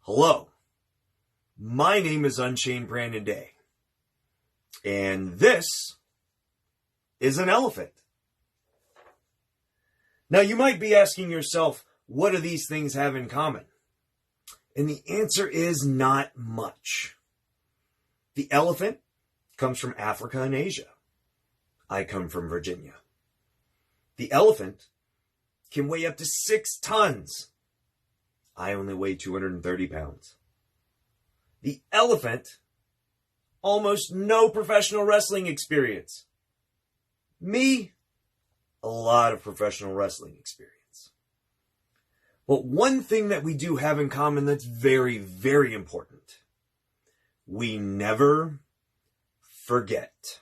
Hello, my name is Unchained Brandon Day, and this is an elephant. Now, you might be asking yourself, what do these things have in common? And the answer is not much. The elephant comes from Africa and Asia. I come from Virginia. The elephant can weigh up to 6 tons. I only weigh 230 pounds. The elephant, almost no professional wrestling experience. Me, a lot of professional wrestling experience. But one thing that we do have in common that's very, very important. We never forget.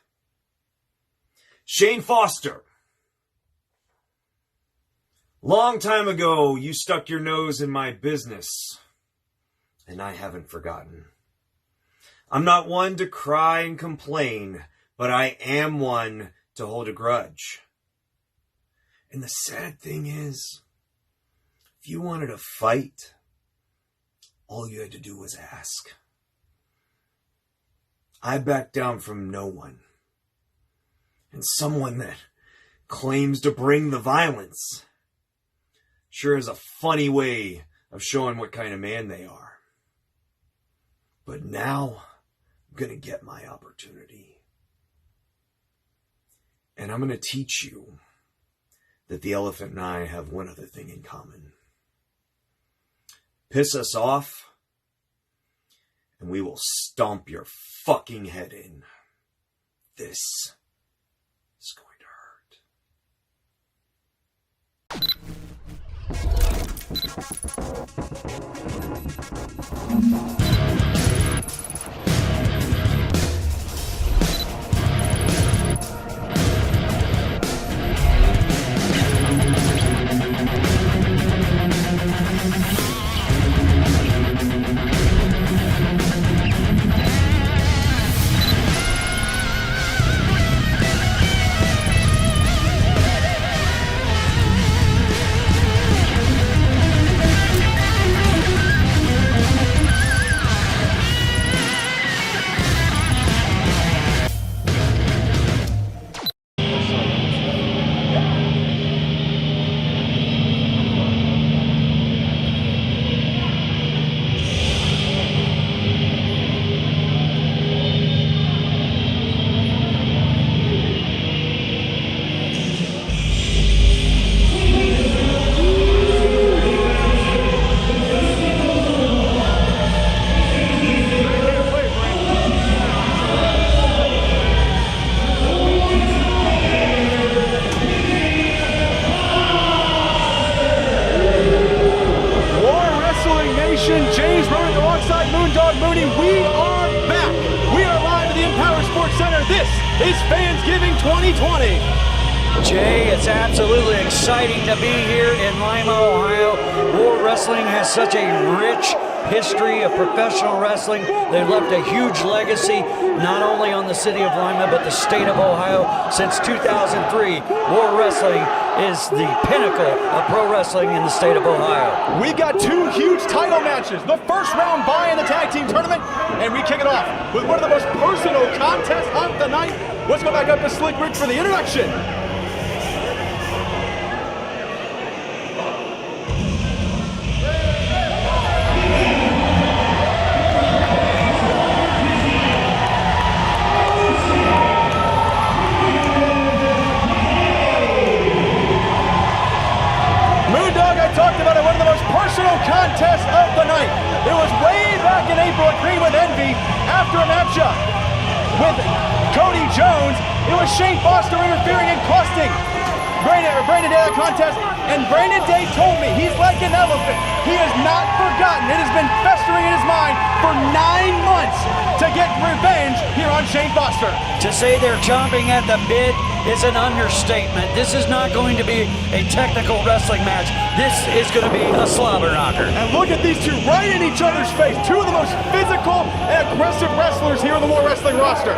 Shane Foster. Long time ago, you stuck your nose in my business, and I haven't forgotten. I'm not one to cry and complain, but I am one to hold a grudge. And the sad thing is, if you wanted to fight, all you had to do was ask. I backed down from no one. And someone that claims to bring the violence sure is a funny way of showing what kind of man they are. But now I'm going to get my opportunity. And I'm going to teach you that the elephant and I have one other thing in common. Piss us off, and we will stomp your fucking head in. This is going to hurt. This is Fansgiving 2020. Jay, it's absolutely exciting to be here in Lima, Ohio. War Wrestling has such a rich history of professional wrestling. They've left a huge legacy, not only on the city of Lima, but the state of Ohio. Since 2003, War Wrestling is the pinnacle of pro wrestling in the state of Ohio. We've got 2 huge title matches. The first round bye in the tag team tournament, and we kick it off with one of the most personal contests of the night. Let's go back up to Slick Rick for the introduction. Personal contest of the night. It was way back in April at Green with Envy after a matchup with Cody Jones. It was Shane Foster interfering and costing Brandon Day that contest, and Brandon Day told me he's like an elephant. He has not forgotten. It has been festering in his mind for 9 months to get revenge here on Shane Foster. To say they're chomping at the bit is an understatement. This is not going to be a technical wrestling match. This is going to be a slobber knocker. And look at these two right in each other's face. 2 of the most physical and aggressive wrestlers here on the War Wrestling roster.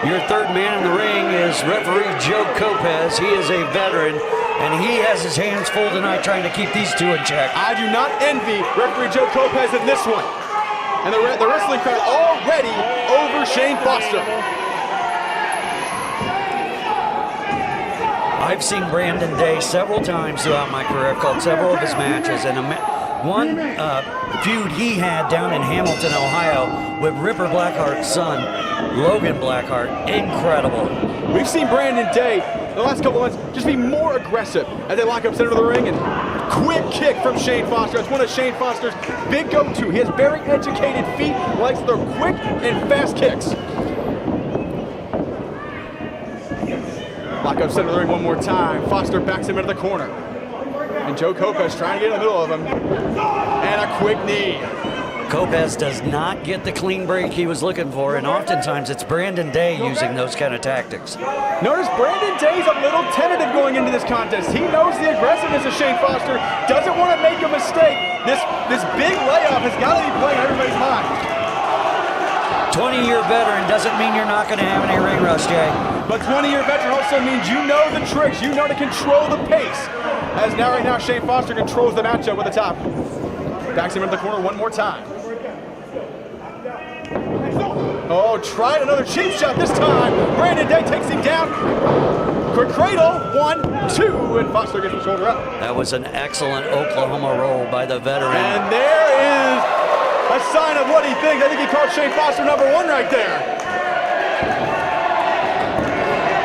Your third man in the ring is referee Joe Lopez. He is a veteran, and he has his hands full tonight trying to keep these two in check. I do not envy referee Joe Lopez in this one. And the wrestling crowd already over Shane Foster. I've seen Brandon Day several times throughout my career. I've called several of his matches, and one feud he had down in Hamilton, Ohio with Ripper Blackheart's son, Logan Blackheart. Incredible. We've seen Brandon Day the last couple months just be more aggressive as they lock up center of the ring, and quick kick from Shane Foster. That's one of Shane Foster's big go-to. He has very educated feet, likes their quick and fast kicks. Lock up center of the ring one more time. Foster backs him into the corner. And Joe Lopez trying to get in the middle of him. And a quick knee. Lopez does not get the clean break he was looking for, and oftentimes it's Brandon Day using those kind of tactics. Notice Brandon Day's a little tentative going into this contest. He knows the aggressiveness of Shane Foster, doesn't want to make a mistake. This big layoff has got to be playing in everybody's mind. 20-year veteran doesn't mean you're not going to have any ring rust, Jay. But 20-year veteran also means you know the tricks, you know to control the pace. As right now Shane Foster controls the matchup with the top. Backs him into the corner one more time. Oh, tried another cheap shot this time. Brandon Day takes him down. Quick cradle, 1, 2, and Foster gets the shoulder up. That was an excellent Oklahoma roll by the veteran. And there is a sign of what he thinks. I think he called Shane Foster number 1 right there.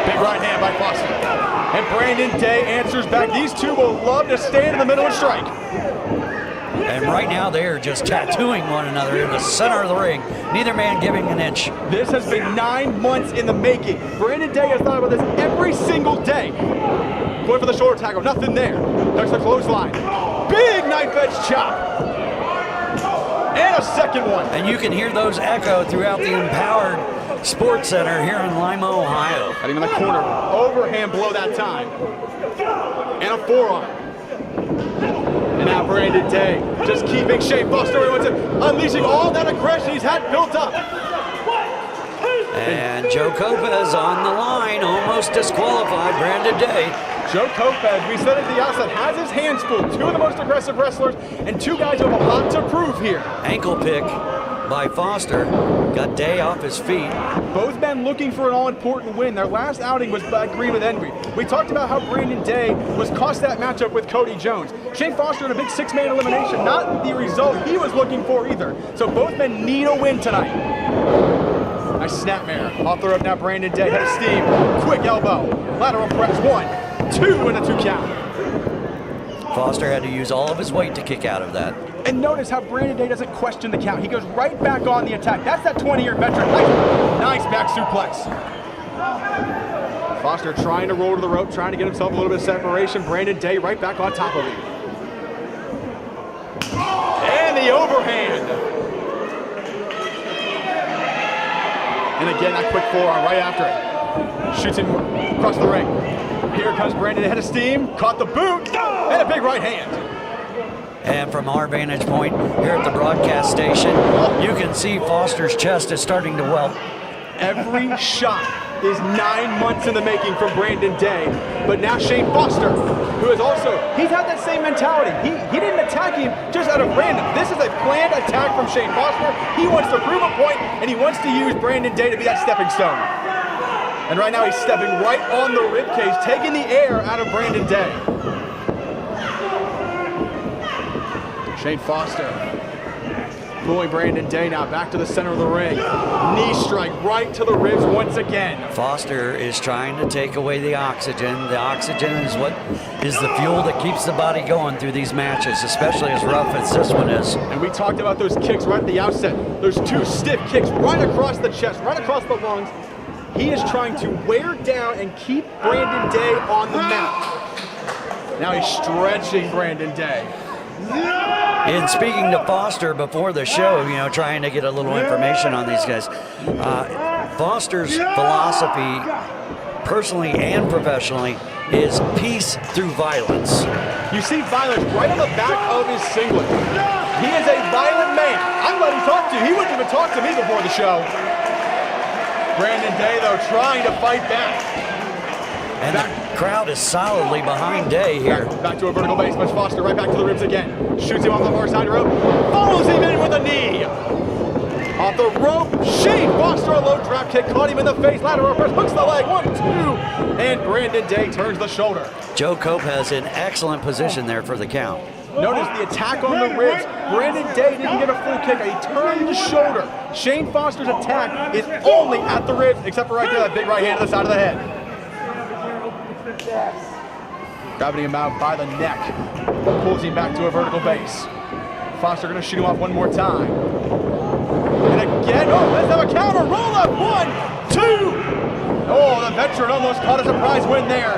Big right hand by Foster. And Brandon Day answers back. These two will love to stand in the middle and strike. And right now they are just tattooing one another in the center of the ring. Neither man giving an inch. This has been 9 months in the making. Brandon Day has thought about this every single day. Going for the shoulder tackle, nothing there. Ducks the clothesline. Big knife edge chop. And a second one. And you can hear those echo throughout the Empowered Sports Center here in Lima, Ohio. Got him in the corner. Overhand blow that time. And a forearm. And now Brandon Day just keeping Shane Foster unleashing all that aggression he's had built up. And Joe Lopez on the line, almost disqualified Brandon Day. Joe Lopez, we said at the outset, has his hands full. Two of the most aggressive wrestlers and two guys who have a lot to prove here. Ankle pick by Foster, got Day off his feet. Both men looking for an all-important win. Their last outing was by Green with Envy. We talked about how Brandon Day was cost that matchup with Cody Jones. Shane Foster in a big 6-man elimination, not the result he was looking for either. So both men need a win tonight. Nice snapmare. Off the rope now, Brandon Day, head of steam. Quick elbow, lateral press, 1, 2, and a 2 count. Foster had to use all of his weight to kick out of that. And notice how Brandon Day doesn't question the count. He goes right back on the attack. That's that 20-year veteran. Nice back suplex. Foster trying to roll to the rope, trying to get himself a little bit of separation. Brandon Day right back on top of him. And the overhand. And again, that quick forearm right after it. Shoots him across the ring. Here comes Brandon, head of steam, caught the boot, and a big right hand. And from our vantage point here at the broadcast station, you can see Foster's chest is starting to welt. Every shot is 9 months in the making from Brandon Day. But now Shane Foster, who is also, he's had that same mentality. He didn't attack him just out of random. This is a planned attack from Shane Foster. He wants to prove a point, and he wants to use Brandon Day to be that stepping stone. And right now he's stepping right on the ribcage, taking the air out of Brandon Day. Shane Foster pulling Brandon Day now back to the center of the ring. Knee strike right to the ribs once again. Foster is trying to take away the oxygen. The oxygen is what is the fuel that keeps the body going through these matches, especially as rough as this one is. And we talked about those kicks right at the outset. Those 2 stiff kicks right across the chest, right across the lungs. He is trying to wear down and keep Brandon Day on the mat. Now he's stretching Brandon Day. In speaking to Foster before the show, trying to get a little information on these guys, Foster's philosophy, personally and professionally, is peace through violence. You see violence right on the back of his singlet. He is a violent man. I'm glad he talked to you. He wouldn't even talk to me before the show. Brandon Day, though, trying to fight back. And the crowd is solidly behind Day here. Back to a vertical base, but Foster right back to the ribs again. Shoots him off the far side rope. Follows him in with a knee. Off the rope, Shane Foster, a low drop kick, caught him in the face. Lateral press, hooks the leg, 1, 2. And Brandon Day turns the shoulder. Joe Cope has in excellent position there for the count. Notice the attack on the ribs. Brandon Day didn't get a full kick. He turned the shoulder. Shane Foster's attack is only at the ribs, except for right there, that big right hand to the side of the head. Grabbing him out by the neck. Pulls him back to a vertical base. Foster gonna shoot him off one more time. And again, oh, let's have a counter. Roll up, 1, 2. Oh, the veteran almost caught a surprise win there.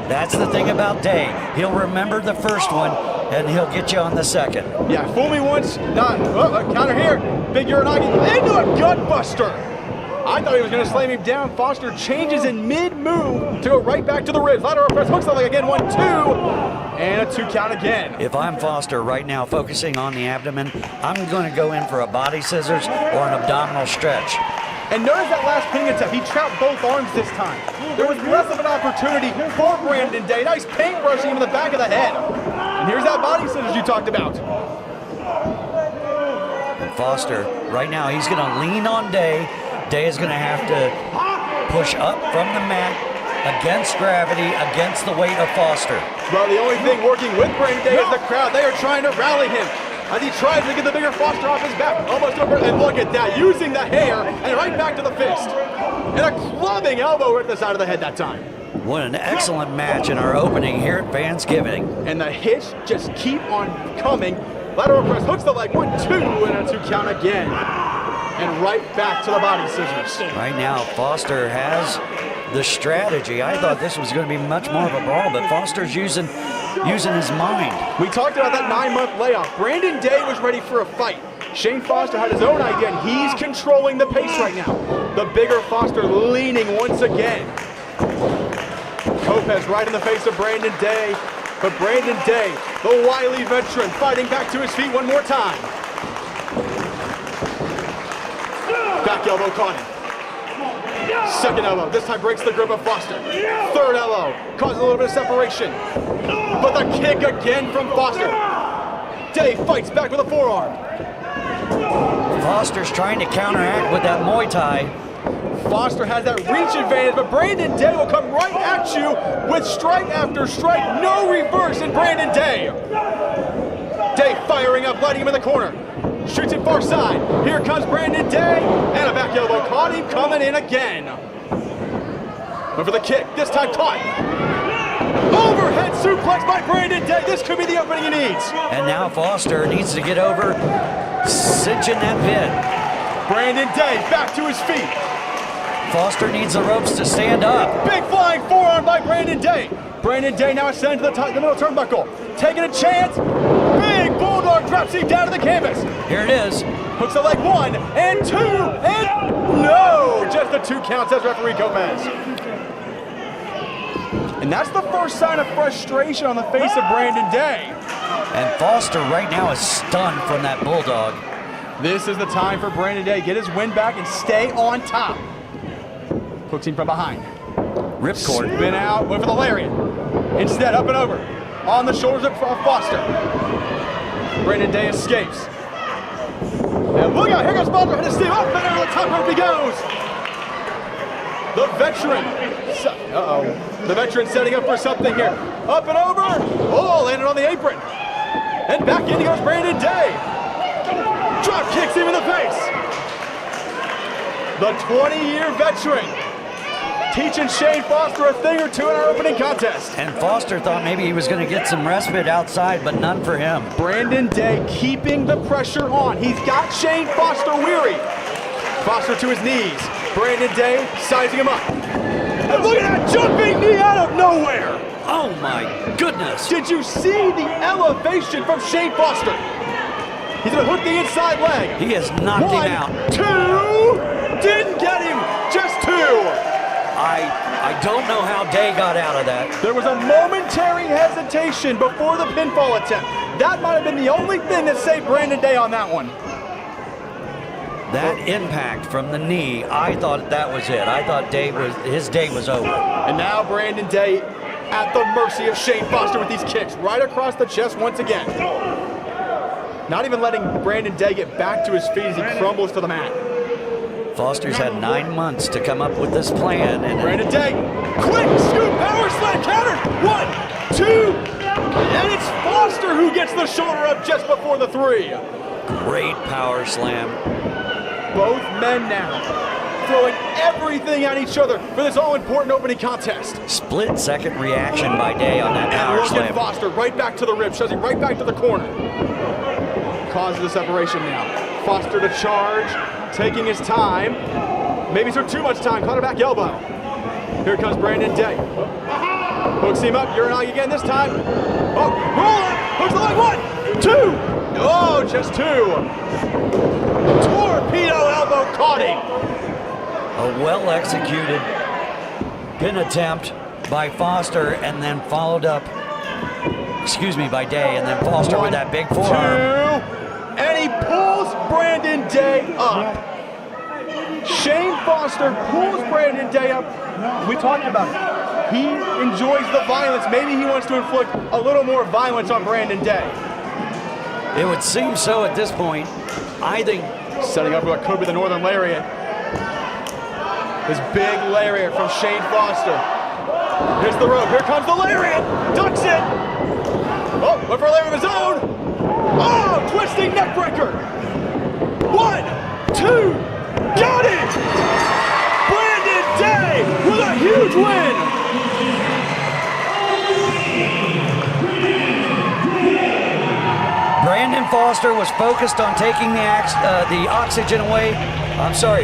That's the thing about Day. He'll remember the first one, and he'll get you on the second. Yeah, fool me once, not. Oh, a counter here. Big Uranagi into a gut buster. I thought he was going to slam him down. Foster changes in mid-move to go right back to the ribs. Lateral press, hooks the leg again, 1, 2. And a 2 count again. If I'm Foster right now focusing on the abdomen, I'm going to go in for a body scissors or an abdominal stretch. And notice that last pinning attempt, he trapped both arms this time. There was less of an opportunity for Brandon Day. Nice paintbrushing him in the back of the head. And here's that body scissors you talked about. And Foster, right now, he's going to lean on Day. Day is going to have to push up from the mat against gravity, against the weight of Foster. Well, the only thing working with Brandon Day is the crowd. They are trying to rally him as he tries to get the bigger Foster off his back. Almost over, and look at that, using the hair and right back to the fist. And a clubbing elbow right to the side of the head that time. What an excellent match in our opening here at Fansgiving. And the hits just keep on coming. Lateral press, hooks the leg, 1, 2, and a 2 count again. And right back to the body scissors. Right now, Foster has the strategy. I thought this was going to be much more of a brawl, but Foster's using his mind. We talked about that 9-month layoff. Brandon Day was ready for a fight. Shane Foster had his own idea, and he's controlling the pace right now. The bigger Foster leaning once again. Lopez right in the face of Brandon Day, but Brandon Day, the wily veteran, fighting back to his feet one more time. Back elbow caught him. Second elbow, this time breaks the grip of Foster. Third elbow, causes a little bit of separation. But the kick again from Foster. Day fights back with a forearm. Foster's trying to counteract with that Muay Thai. Foster has that reach advantage, but Brandon Day will come right at you with strike after strike. No reverse in Brandon Day. Day firing up, lighting him in the corner. Shoots it far side. Here comes Brandon Day, and a back elbow caught him coming in again. But for the kick, this time caught. Overhead suplex by Brandon Day. This could be the opening he needs. And now Foster needs to get over, cinching that pin. Brandon Day back to his feet. Foster needs the ropes to stand up. Big flying forearm by Brandon Day. Brandon Day now ascending to the middle turnbuckle. Taking a chance. Big bulldog drops him down to the canvas. Here it is. Hooks the leg, 1 and 2 and no! Just the 2 counts, says referee Gomez. And that's the first sign of frustration on the face of Brandon Day. And Foster right now is stunned from that bulldog. This is the time for Brandon Day. Get his win back and stay on top. Hooks him from behind. Ripcord. Spin out, went for the lariat. Instead, up and over. On the shoulders of Foster. Brandon Day escapes. And look out, here goes Foster, hit a steam, up and over the top rope he goes. The veteran. The veteran setting up for something here. Up and over. Oh, landed on the apron. And back in goes Brandon Day. Drop kicks him in the face. The 20-year veteran teaching Shane Foster a thing or two in our opening contest. And Foster thought maybe he was going to get some respite outside, but none for him. Brandon Day keeping the pressure on. He's got Shane Foster weary. Foster to his knees. Brandon Day sizing him up. And look at that jumping knee out of nowhere. Oh my goodness. Did you see the elevation from Shane Foster? He's going to hook the inside leg. He has knocked him out. 1, 2, didn't get him, just 2. I don't know how Day got out of that. There was a momentary hesitation before the pinfall attempt. That might have been the only thing that saved Brandon Day on that one. That impact from the knee, I thought that was it. I thought his day was over. And now Brandon Day at the mercy of Shane Foster with these kicks right across the chest once again. Not even letting Brandon Day get back to his feet as he crumbles to the mat. Foster's had 9 months to come up with this plan. And Brandon Day, quick scoop power slam countered. 1, 2, and it's Foster who gets the shoulder up just before the 3. Great power slam. Both men now throwing everything at each other for this all-important opening contest. Split-second reaction by Day on that power and slam. look at Foster right back to the rib, shoves him right back to the corner. Causes the separation now. Foster to charge, taking his time. Maybe took too much time, caught a back elbow. Here comes Brandon Day. Hooks him up, Uranagi again this time. Oh, roll up, hooks the leg, 1, 2. Oh, just 2. Torpedo elbow caught him. A well-executed pin attempt by Foster and then followed up, by Day, and then Foster 1, with that big 2, forearm. and he pulls Brandon Day up. Shane Foster pulls Brandon Day up. We talked about it. He enjoys the violence. Maybe he wants to inflict a little more violence on Brandon Day. It would seem so at this point. I think setting up what could be the Northern Lariat. This big lariat from Shane Foster. Here's the rope. Here comes the lariat. Ducks it. Oh, went for a lariat of his own. Oh, twisting neck breaker. 1, 2. Got it. Brandon Day with a huge win. Brandon Foster was focused on taking the oxygen away.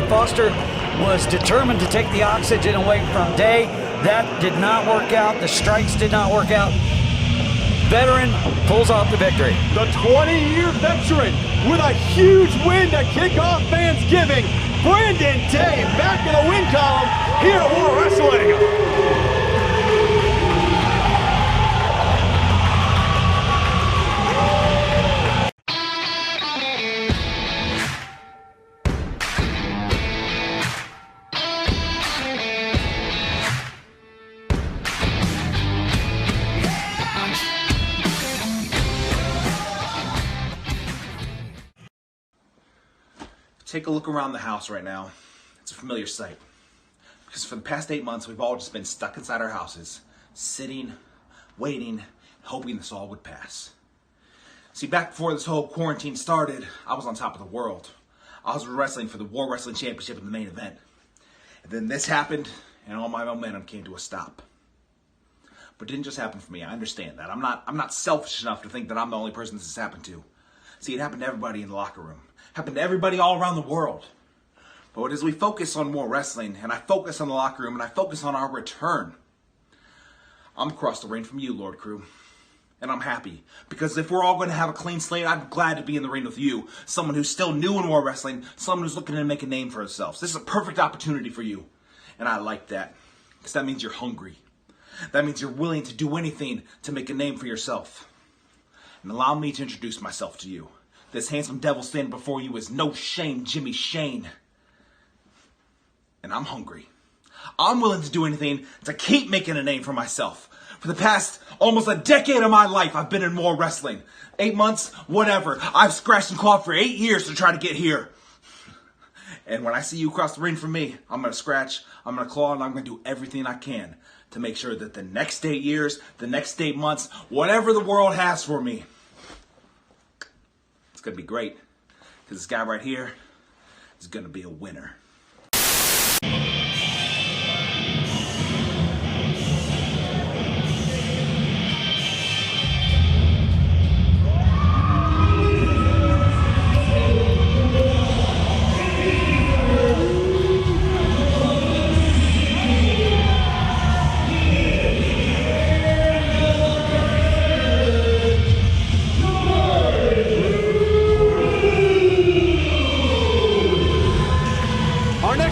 Foster was determined to take the oxygen away from Day. That did not work out. The strikes did not work out. Veteran pulls off the victory. The 20-year veteran with a huge win to kick off Fansgiving. Brandon Day back in the win column here at War Wrestling. Take a look around the house right now. It's a familiar sight. Because for the past 8 months, we've all just been stuck inside our houses, sitting, waiting, hoping this all would pass. See, back before this whole quarantine started, I was on top of the world. I was wrestling for the War Wrestling Championship in the main event. And then this happened, and all my momentum came to a stop. But it didn't just happen for me. I understand that. I'm not selfish enough to think that I'm the only person this has happened to. See, it happened to everybody in the locker room. Happened to everybody all around the world. But as we focus on more wrestling, and I focus on the locker room, and I focus on our return, I'm across the ring from you, Lord Crew. And I'm happy. Because if we're all going to have a clean slate, I'm glad to be in the ring with you. Someone who's still new in war wrestling. Someone who's looking to make a name for themselves. This is a perfect opportunity for you. And I like that. Because that means you're hungry. That means you're willing to do anything to make a name for yourself. And allow me to introduce myself to you. This handsome devil standing before you is no shame Jimmy Shane. And I'm hungry. I'm willing to do anything to keep making a name for myself. For the past almost a decade of my life, I've been in more wrestling. 8 months, whatever. I've scratched and clawed for 8 years to try to get here. And when I see you across the ring from me, I'm going to scratch, I'm going to claw, and I'm going to do everything I can to make sure that the next 8 years, the next 8 months, whatever the world has for me, it's going to be great. Because this guy right here is going to be a winner.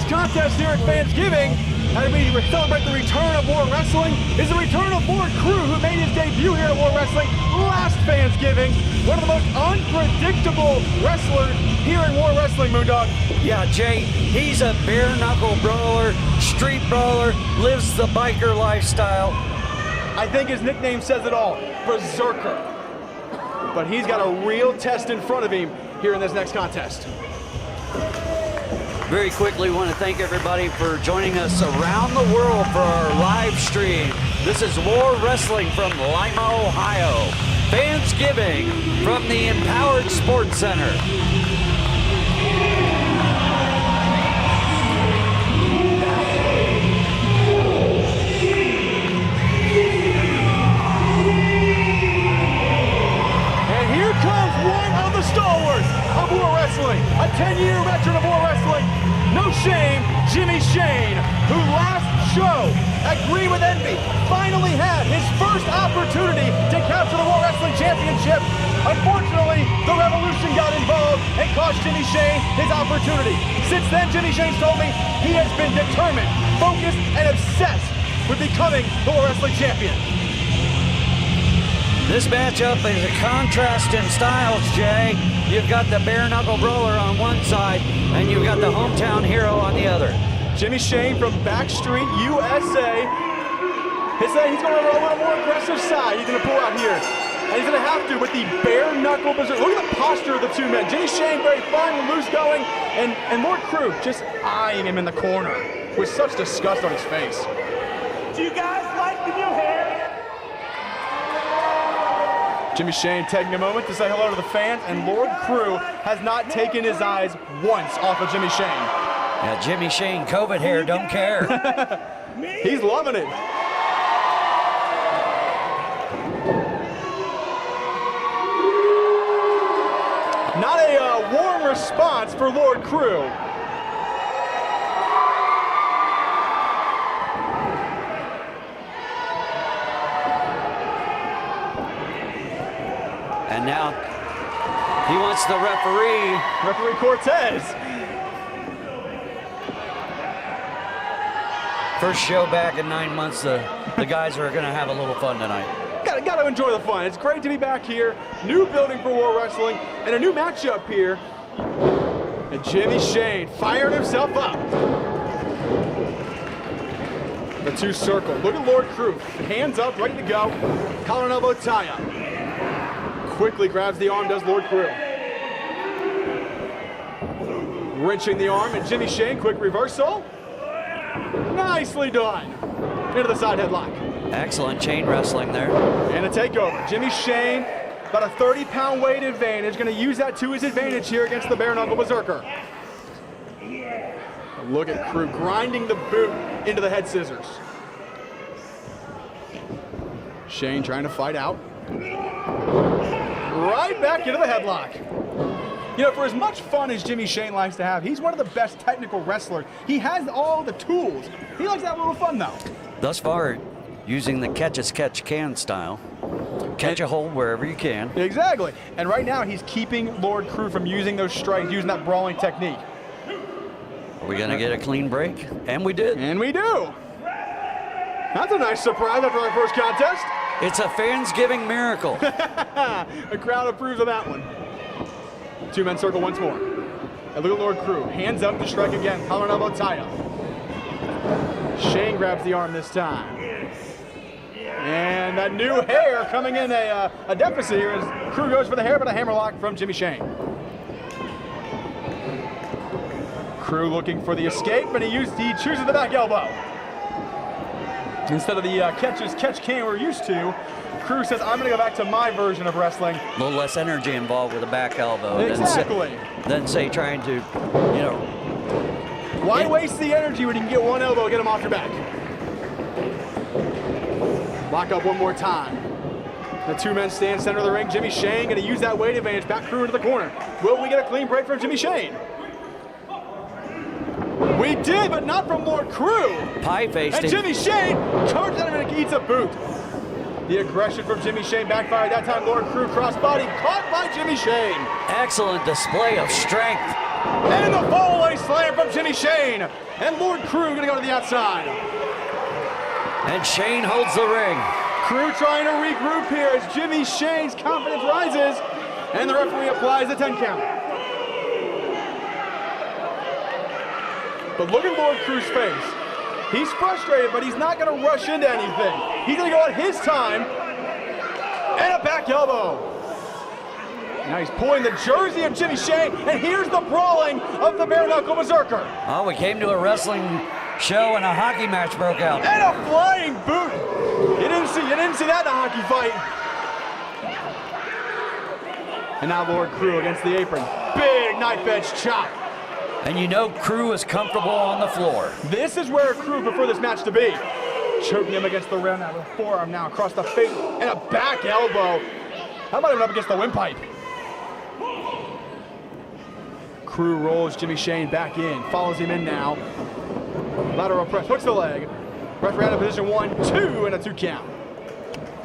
Contest here at Fansgiving, as we celebrate the return of War Wrestling, is the return of Lord Crew, who made his debut here at War Wrestling last Fansgiving. Fansgiving. One of the most unpredictable wrestlers here in War Wrestling, Moondog. Yeah, Jay, he's a bare-knuckle brawler, street brawler, lives the biker lifestyle. I think his nickname says it all, Berserker. But he's got a real test in front of him here in this next contest. Very quickly, want to thank everybody for joining us around the world for our live stream. This is War Wrestling from Lima, Ohio. Fansgiving from the Empowered Sports Center. And here comes one of the stalwarts of War Wrestling, a 10-year veteran of War Wrestling. No shame, Jimmy Shane, who last show at Green with Envy finally had his first opportunity to capture the War Wrestling Championship. Unfortunately, the Revolution got involved and cost Jimmy Shane his opportunity. Since then, Jimmy Shane's told me he has been determined, focused, and obsessed with becoming the War Wrestling Champion. This matchup is a contrast in styles, Jay. You've got the bare-knuckle brawler on one side, and you've got the hometown hero on the other. Jimmy Shane from Backstreet, USA. He's going to have a little more aggressive side. He's going to pull out here. And he's going to have to with the bare-knuckle berserk. Look at the posture of the two men. Jimmy Shane very fine and loose going, and Lord Crew just eyeing him in the corner with such disgust on his face. Do you guys like the new hair? Jimmy Shane taking a moment to say hello to the fans, and Lord Crew has not taken his eyes once off of Jimmy Shane. Yeah, Jimmy Shane, COVID hair, don't care. He's loving it. Not a warm response for Lord Crew. And now he wants the referee. Referee Cortez. First show back in 9 months. The guys are going to have a little fun tonight. Got to enjoy the fun. It's great to be back here. New building for War Wrestling and a new matchup here. And Jimmy Shane firing himself up. The two circle. Look at Lord Crew. Hands up, ready to go. Collar and elbow tie-up. Quickly grabs the arm, does Lord Crew. Wrenching the arm, and Jimmy Shane, quick reversal. Nicely done. Into the side headlock. Excellent chain wrestling there. And a takeover. Jimmy Shane, about a 30-pound weight advantage, going to use that to his advantage here against the bare-knuckle berserker. Look at Crew grinding the boot into the head scissors. Shane trying to fight out. Right back into the headlock. You know, for as much fun as Jimmy Shane likes to have, he's one of the best technical wrestlers. He has all the tools. He likes to have a little fun, though. Thus far, using the catch-as-catch-can style. Catch a hold wherever you can. Exactly. And right now, he's keeping Lord Crew from using those strikes, using that brawling technique. Are we going to get a clean break? And we did. And we do. That's a nice surprise after our first contest. It's a Fansgiving miracle. The crowd approves of that one. Two-man circle once more. And look at Lord Crew. Hands up to strike again. Collar and elbow tie-up. Shane grabs the arm this time. And that new hair coming in a deficit here as Crew goes for the hair, but a hammerlock from Jimmy Shane. Crew looking for the escape, and he chooses the back elbow. Instead of the catch can we're used to, Crew says, I'm going to go back to my version of wrestling. A little less energy involved with a back elbow. Exactly. Than say trying to, you know. Why waste the energy when you can get one elbow and get him off your back? Lock up one more time. The two men stand center of the ring. Jimmy Shane going to use that weight advantage. Back Crew into the corner. Will we get a clean break from Jimmy Shane? We did, but not from Lord Crew. Pie-faced And Jimmy Shane charges at him and eats a boot. The aggression from Jimmy Shane backfired. That time Lord Crew crossbody caught by Jimmy Shane. Excellent display of strength. And the fallaway slam from Jimmy Shane. And Lord Crew going to go to the outside. And Shane holds the ring. Crew trying to regroup here as Jimmy Shane's confidence rises, and the referee applies the 10 count. But look at Lord Crew's face. He's frustrated, but he's not going to rush into anything. He's going to go at his time, and a back elbow. Now he's pulling the jersey of Jimmy Shane, and here's the brawling of the bare knuckle berserker. Oh, we came to a wrestling show and a hockey match broke out. And a flying boot. You didn't see that in a hockey fight. And now Lord Crew against the apron. Big knife edge chop. And you know Crew is comfortable on the floor. This is where Crew prefer this match to be. Choking him against the rim now with a forearm now across the face and a back elbow. How about him up against the windpipe? Crew rolls Jimmy Shane back in, follows him in now. Lateral press, hooks the leg. Referee out of position 1, 2, and a 2 count.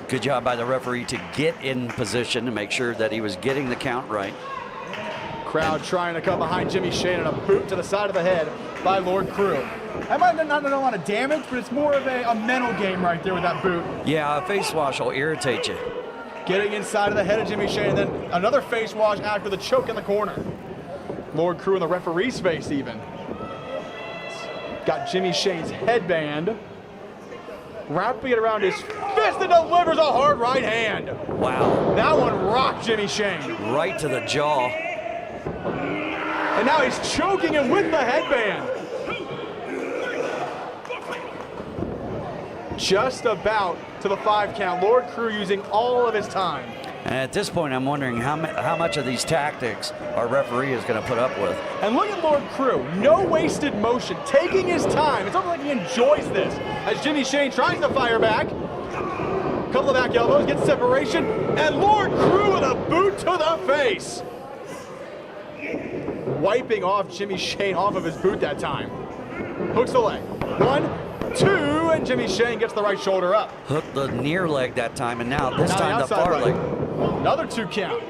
Good job by the referee to get in position to make sure that he was getting the count right. Crowd trying to come behind Jimmy Shane and a boot to the side of the head by Lord Crew. That might not do a lot of damage, but it's more of a mental game right there with that boot. Yeah, a face wash will irritate you. Getting inside of the head of Jimmy Shane, and then another face wash after the choke in the corner. Lord Crew in the referee's face even. Got Jimmy Shane's headband. Wrapping it around his fist and delivers a hard right hand. Wow. That one rocked Jimmy Shane. Right to the jaw. And now he's choking him with the headband. Just about to the 5 count. Lord Crew using all of his time. And at this point, I'm wondering how much of these tactics our referee is going to put up with. And look at Lord Crew, no wasted motion, taking his time. It's almost like he enjoys this as Jimmy Shane tries to fire back. Couple of back elbows, gets separation, and Lord Crew with a boot to the face. Wiping off Jimmy Shane off of his boot that time. Hooks the leg. 1, 2, and Jimmy Shane gets the right shoulder up. Hooked the near leg that time, and now this time the far leg. Another 2 count.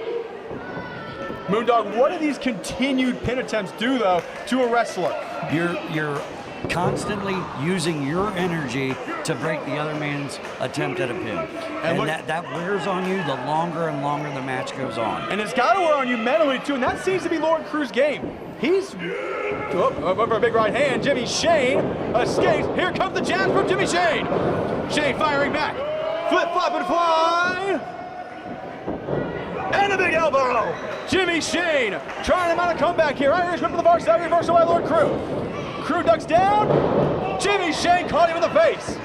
Moondog, what do these continued pin attempts do, though, to a wrestler? You're constantly using your energy to break the other man's attempt at a pin. And that wears on you the longer and longer the match goes on. And it's got to wear on you mentally, too, and that seems to be Lord Crew's game. He's over a big right hand. Jimmy Shane escapes. Here comes the jab from Jimmy Shane. Shane firing back. Flip, flop, and fly. And a big elbow. Jimmy Shane trying to mount a comeback here. Irish whip to the far side, reversal by Lord Crew. Crew ducks down. Jimmy Shane caught him in the face.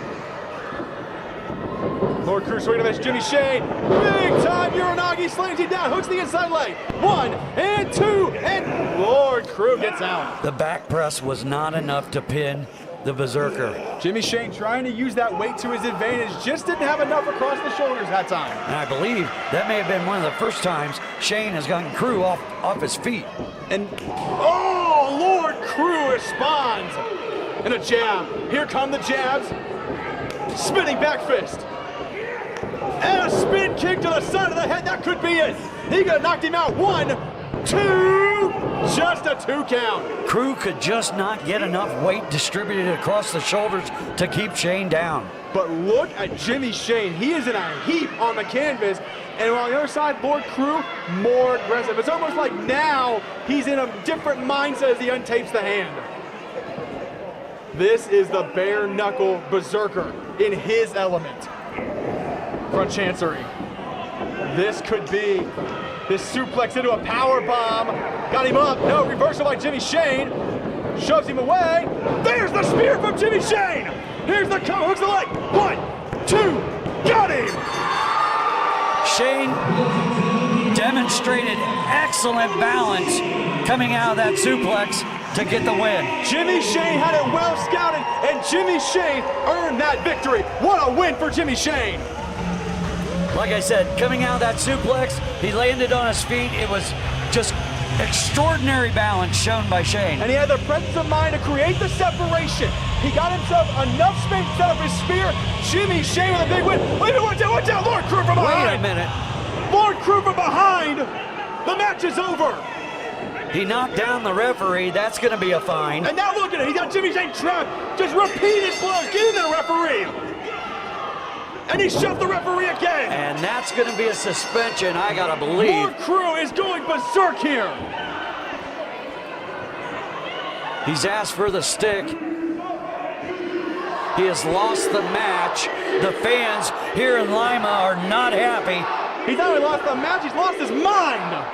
Lord Crew swinging to this. Jimmy Shane, big time Uranagi, slams him down, hooks the inside leg. 1 and 2, and Lord Crew gets out. The back press was not enough to pin the Berserker. Jimmy Shane trying to use that weight to his advantage, just didn't have enough across the shoulders that time. And I believe that may have been one of the first times Shane has gotten Crew off his feet. And, oh, Lord Crew responds. And a jab. Here come the jabs. Spinning back fist. And a spin kick to the side of the head. That could be it. He could have knocked him out. 1, 2, just a 2 count. Crew could just not get enough weight distributed across the shoulders to keep Shane down. But look at Jimmy Shane. He is in a heap on the canvas. And on the other side, Lord Crew, more aggressive. It's almost like now he's in a different mindset as he untapes the hand. This is the bare knuckle Berserker in his element. Front chancery. This could be this suplex into a power bomb. Got him up. No, reversal by Jimmy Shane. Shoves him away. There's the spear from Jimmy Shane. Here's the cover. Hooks the leg. 1, 2. Got him. Shane demonstrated excellent balance coming out of that suplex to get the win. Jimmy Shane had it well scouted, and Jimmy Shane earned that victory. What a win for Jimmy Shane. Like I said, coming out of that suplex, he landed on his feet. It was just extraordinary balance shown by Shane. And he had the presence of mind to create the separation. He got himself enough space to set up his spear. Jimmy Shane with a big win. Wait a minute, watch out, Lord Crew from behind. Wait a minute. Lord Crew from behind. The match is over. He knocked down the referee. That's going to be a fine. And now look at it. He got Jimmy Shane trapped. Just repeated blows. Get in there, referee. and he shoved the referee again. And that's going to be a suspension, I got to believe. Lord Crew is going berserk here. He's asked for the stick. He has lost the match. The fans here in Lima are not happy. He's not only lost the match, he's lost his mind.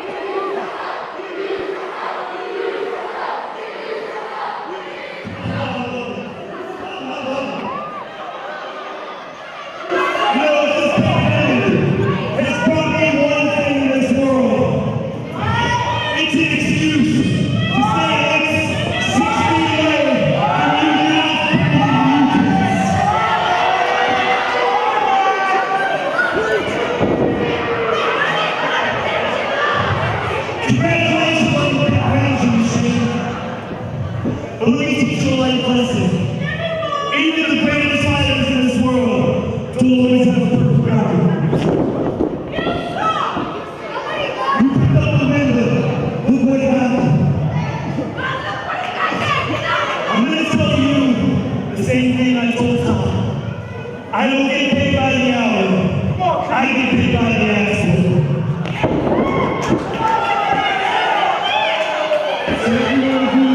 I don't get paid by the hour. I get paid by the asshole. So if you want to do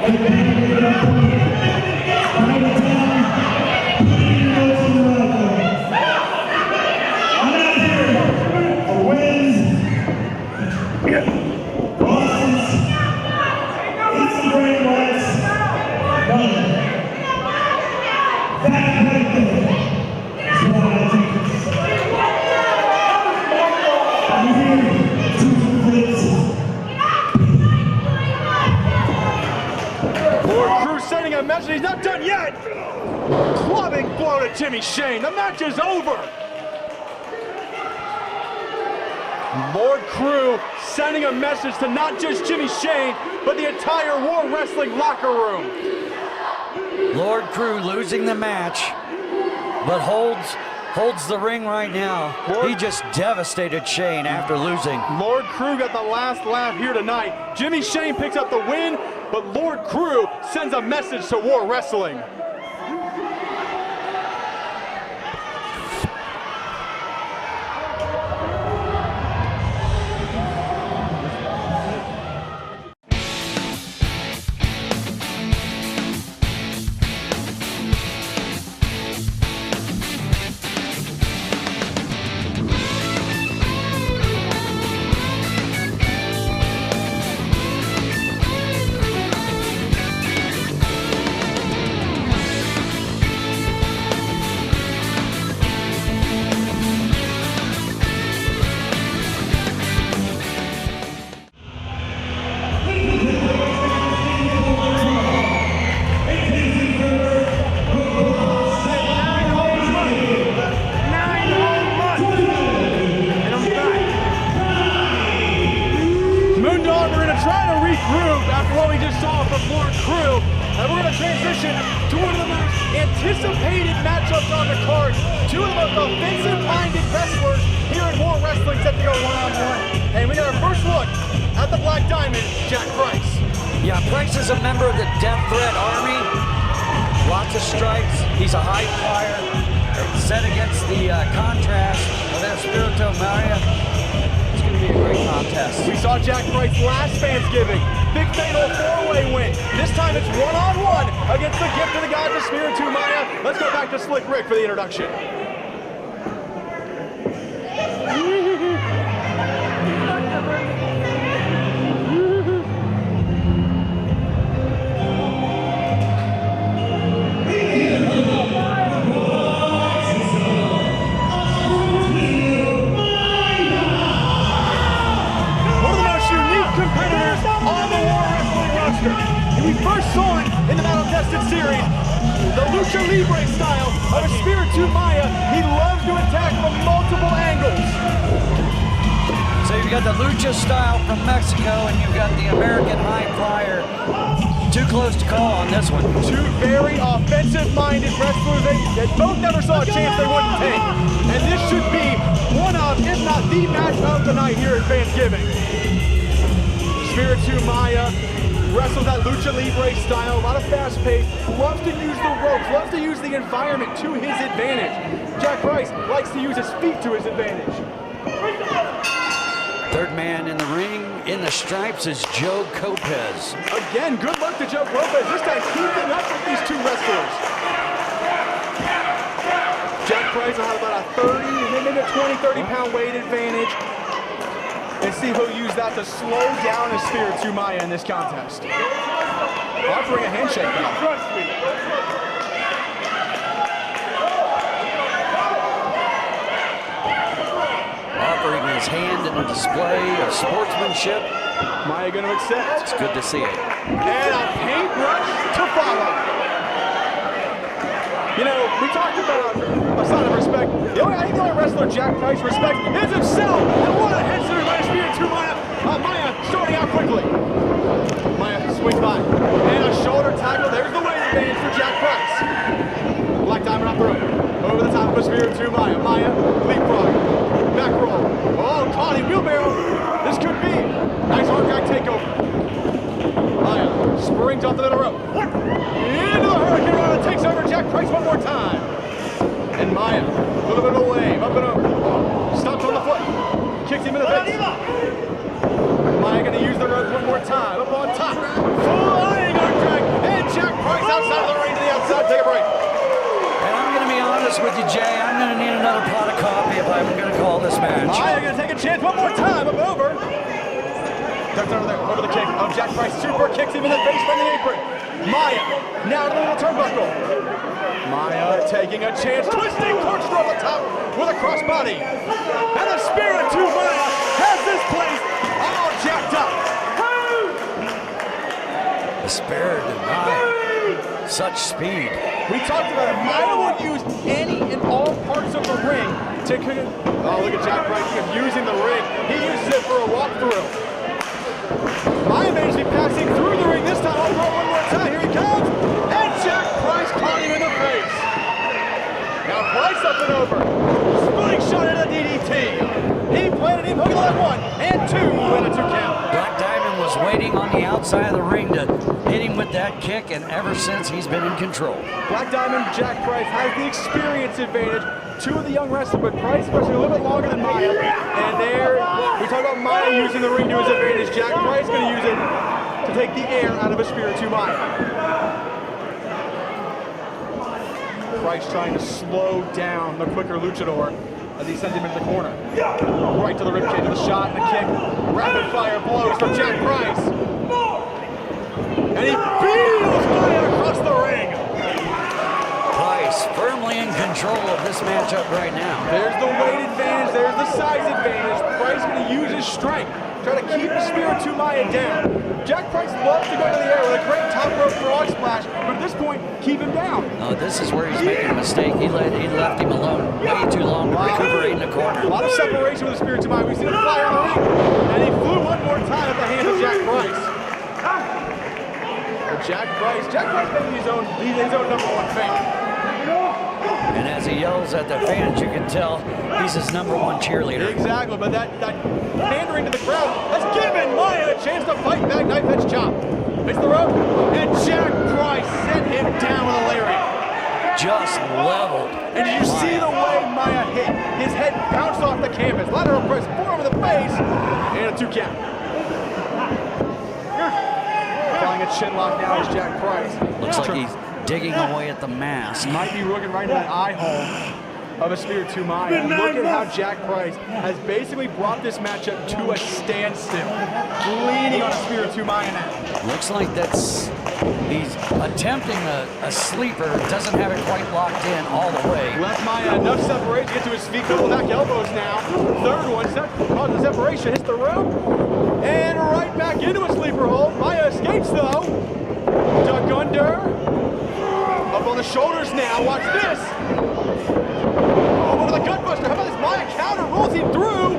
and pay it up on it, by the time, put it in the notes on the right. I'm not here for wins, losses, Instagram likes, none. That right there is what I think. I'm here to convince you. Lord Crew sending a message, he's not done yet. Clubbing blow to Jimmy Shane, the match is over. Lord Crew sending a message to not just Jimmy Shane, but the entire War Wrestling locker room. Lord Crew losing the match, but holds the ring right now. He just devastated Shane after losing. Lord Crew got the last laugh here tonight. Jimmy Shane picks up the win, but Lord Crew sends a message to War Wrestling. Anticipated matchups on the card. Two of the most offensive-minded wrestlers here in War Wrestling set to go one-on-one. And we got our first look at the Black Diamond, Jack Price. Yeah, Price is a member of the Death Threat Army. Lots of strikes. He's a high flyer. Set against the contrast of Espirito Maria. It's going to be a great contest. We saw Jack Price last Fansgiving. Big fatal four-way win. This time it's one-on-one against the gift of the gods of Espiritu Maya. Let's go back to Slick Rick for the introduction. We first saw it in the battle-tested series, the Lucha Libre style of Espiritu Maya. He loves to attack from multiple angles. So you've got the Lucha style from Mexico, and you've got the American high flyer. Too close to call on this one. Two very offensive-minded wrestlers that both never saw a chance they wouldn't take. And this should be one of, if not the match of the night here at Fansgiving. Espiritu Maya wrestles that Lucha Libre style, a lot of fast pace, loves to use the ropes, loves to use the environment to his advantage. Jack Price likes to use his feet to his advantage. Third man in the ring, in the stripes, is Joe Lopez. Again, good luck to Joe Lopez. This time keeping up with these two wrestlers. Jack Price will have about a maybe a 20, 30-pound weight advantage. And see who'll use that to slow down his Spiritu Maya in this contest. Offering a handshake now. Offering his hand in a display of sportsmanship. Maya going to accept. It's good to see it. And a paintbrush to follow. You know, we talked about a sign of respect. I think the only wrestler Jack Price respects is himself. And what a head scissors by Spiritu Maya. Maya starting out quickly. Maya swings by. And a shoulder tackle. There's the weight advantage for Jack Price. Black Diamond off the rope. Over the top of Spiritu Maya. Maya leapfrog. Back roll. Oh, Connie, wheelbarrow. This could be. Nice hard drag takeover. Maya springs off the middle rope. Into the Hurricane Rana, takes over Jack Price one more time. And Maya, a little bit of a wave, up and over. Stomps on the foot. Kicks him in the face. Maya gonna use the rope one more time. Up on top. Flying arm drag. And Jack Price outside of the ring to the outside. Take a break. And I'm going to be honest with you, Jay. I'm going to need another pot of coffee if I'm going to call this match. Maya gonna take a chance one more time. Up over. Ducks over there. Over the kick of Jack Price. Super kicks him in the face from the apron. Maya now to the little turnbuckle. Maya taking a chance. Twisting corkscrew on the top with a crossbody. And the Spiritu Maya has this place all jacked up. The Spiritu Maya. Such speed. We talked about it. Maya will use any and all parts of the ring to... Oh, look at Jack Price using the ring. He uses it for a walkthrough. Maya may be passing through the ring this time. I'll throw one more time. Here he comes. And Jack Price caught him in the face. Now Price up and over. Splitting shot at a DDT. He planted him hooking on one and two and a 2 count. Black Diamond was waiting on the outside of the ring to hit him with that kick, and ever since he's been in control. Black Diamond Jack Price has the experience advantage. Two of the young wrestlers, but Price wrestling a little bit longer than Maya. And there, we talk about Maya using the ring to his advantage. Jack Price going to use it to take the air out of a Spiritu Maya. Price trying to slow down the quicker luchador as he sends him into the corner. Right to the ribcage with a shot and a kick. Rapid fire blows from Jack Price. And he beats Maya across the ring. Price firmly in control of this matchup right now. There's the weight advantage, there's the size advantage. Price going to use his strength, try to keep the Spiritu Maya down. Jack Price loves to go to the air with a great top rope frog splash, but at this point, keep him down. Oh, this is where he's making a mistake. He left him alone way too long to recuperate in the corner. A lot of separation with the Spiritu Maya. We've seen him fly on the ring, and he flew one more time at the hands of Jack Price. Jack Price making his own #1 fan. And as he yells at the fans, you can tell he's his #1 cheerleader. Exactly, but that pandering to the crowd has given Maya a chance to fight back. Knife edge chop. Hits the rope, and Jack Price sent him down with a lariat. Just leveled. And did you see the way Maya hit? His head bounced off the canvas. Lateral press, forearm to the face, and a 2 count. Applying a chin lock now is Jack Price. Looks like he's digging away at the mask. Might be looking right in the eye hole of a Spiritu Maya. Look at how Jack Price has basically brought this matchup to a standstill. Leaning on a Spiritu Maya now. Looks like he's attempting a sleeper. Doesn't have it quite locked in all the way. Left Maya enough separation to get to his feet. Couple back elbows now. Third one, causes the separation. Hits the rope. And right back into a sleeper hold. Maya escapes though. Duck under. Up on the shoulders now. Watch this. Oh, over the gutbuster. How about this? Maya counter rolls him through.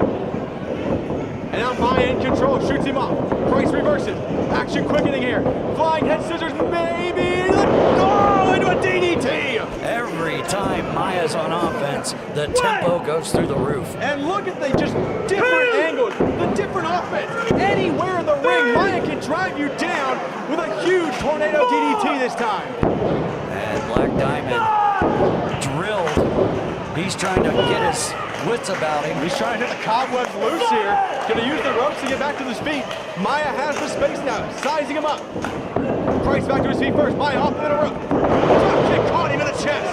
And now Maya in control. Shoots him off. Price reverses. Action quickening here. Flying head scissors. Maybe. Oh, into a DDT. Every time Maya's on offense, the tempo goes through the roof. And look at the just different angles. The different offense. Anywhere in the ring, Maya can drive you down with a huge tornado DDT this time. And Black Diamond drilled. He He's trying to get his wits about him. He's trying to hit the cobwebs loose here. Gonna use the ropes to get back to his feet. Maya has the space now, sizing him up. Price back to his feet first. Maya off the middle rope. Drop kick caught him in the chest.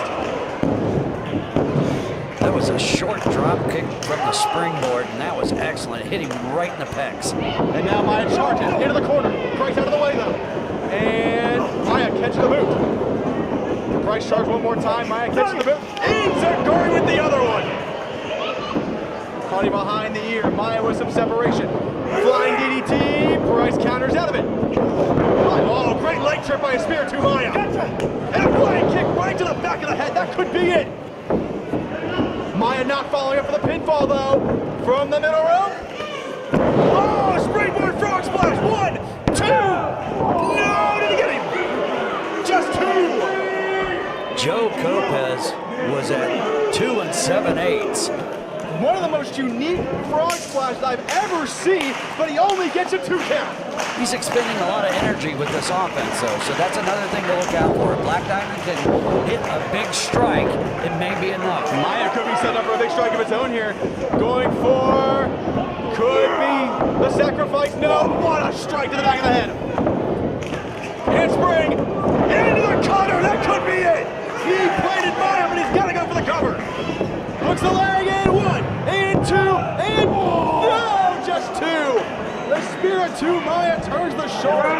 That was a short drop kick from the springboard, and that was excellent. It hit him right in the pecs. And now Maya charges into the corner. Price out of the way though. And Maya catches the boot. Price charges one more time. Maya catches the boot. Enziguri with the other one. Caught him behind the ear. Maya with some separation. Flying DDT. Price counters out of it. Oh, great leg trip by a spear to Maya. And a flying kick right to the back of the head. That could be it. Maya not following up for the pinfall though. From the middle rope. Oh, springboard frog splash. 1, 2. No, did he get him? Just 2. Joe Lopez was at 2 7/8. One of the most unique frog splashes I've ever seen, but he only gets a 2 count. He's expending a lot of energy with this offense, though, so that's another thing to look out for. If Black Diamond can hit a big strike, it may be enough. Maya could be set up for a big strike of its own here. Going for, could be the sacrifice. No, what a strike to the back of the head. Handspring, into the cutter, that could be it. He plated Maya, but he's got to go for the cover. Hooks the leg in, 1, and 2, and no, just 2. The Spirit to Maya turns the shoulder.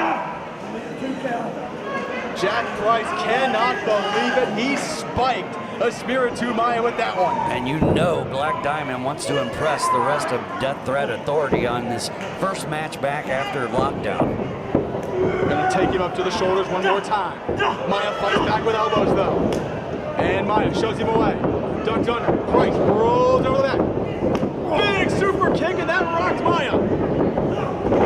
Jack Price cannot believe it. He spiked a Spirit to Maya with that one. And you know Black Diamond wants to impress the rest of Death Threat Authority on this first match back after lockdown. Gonna take him up to the shoulders one more time. Maya fights back with elbows though. And Maya shows him away. Ducked under. Price rolls over the back. Big super kick, and that rocked Maya.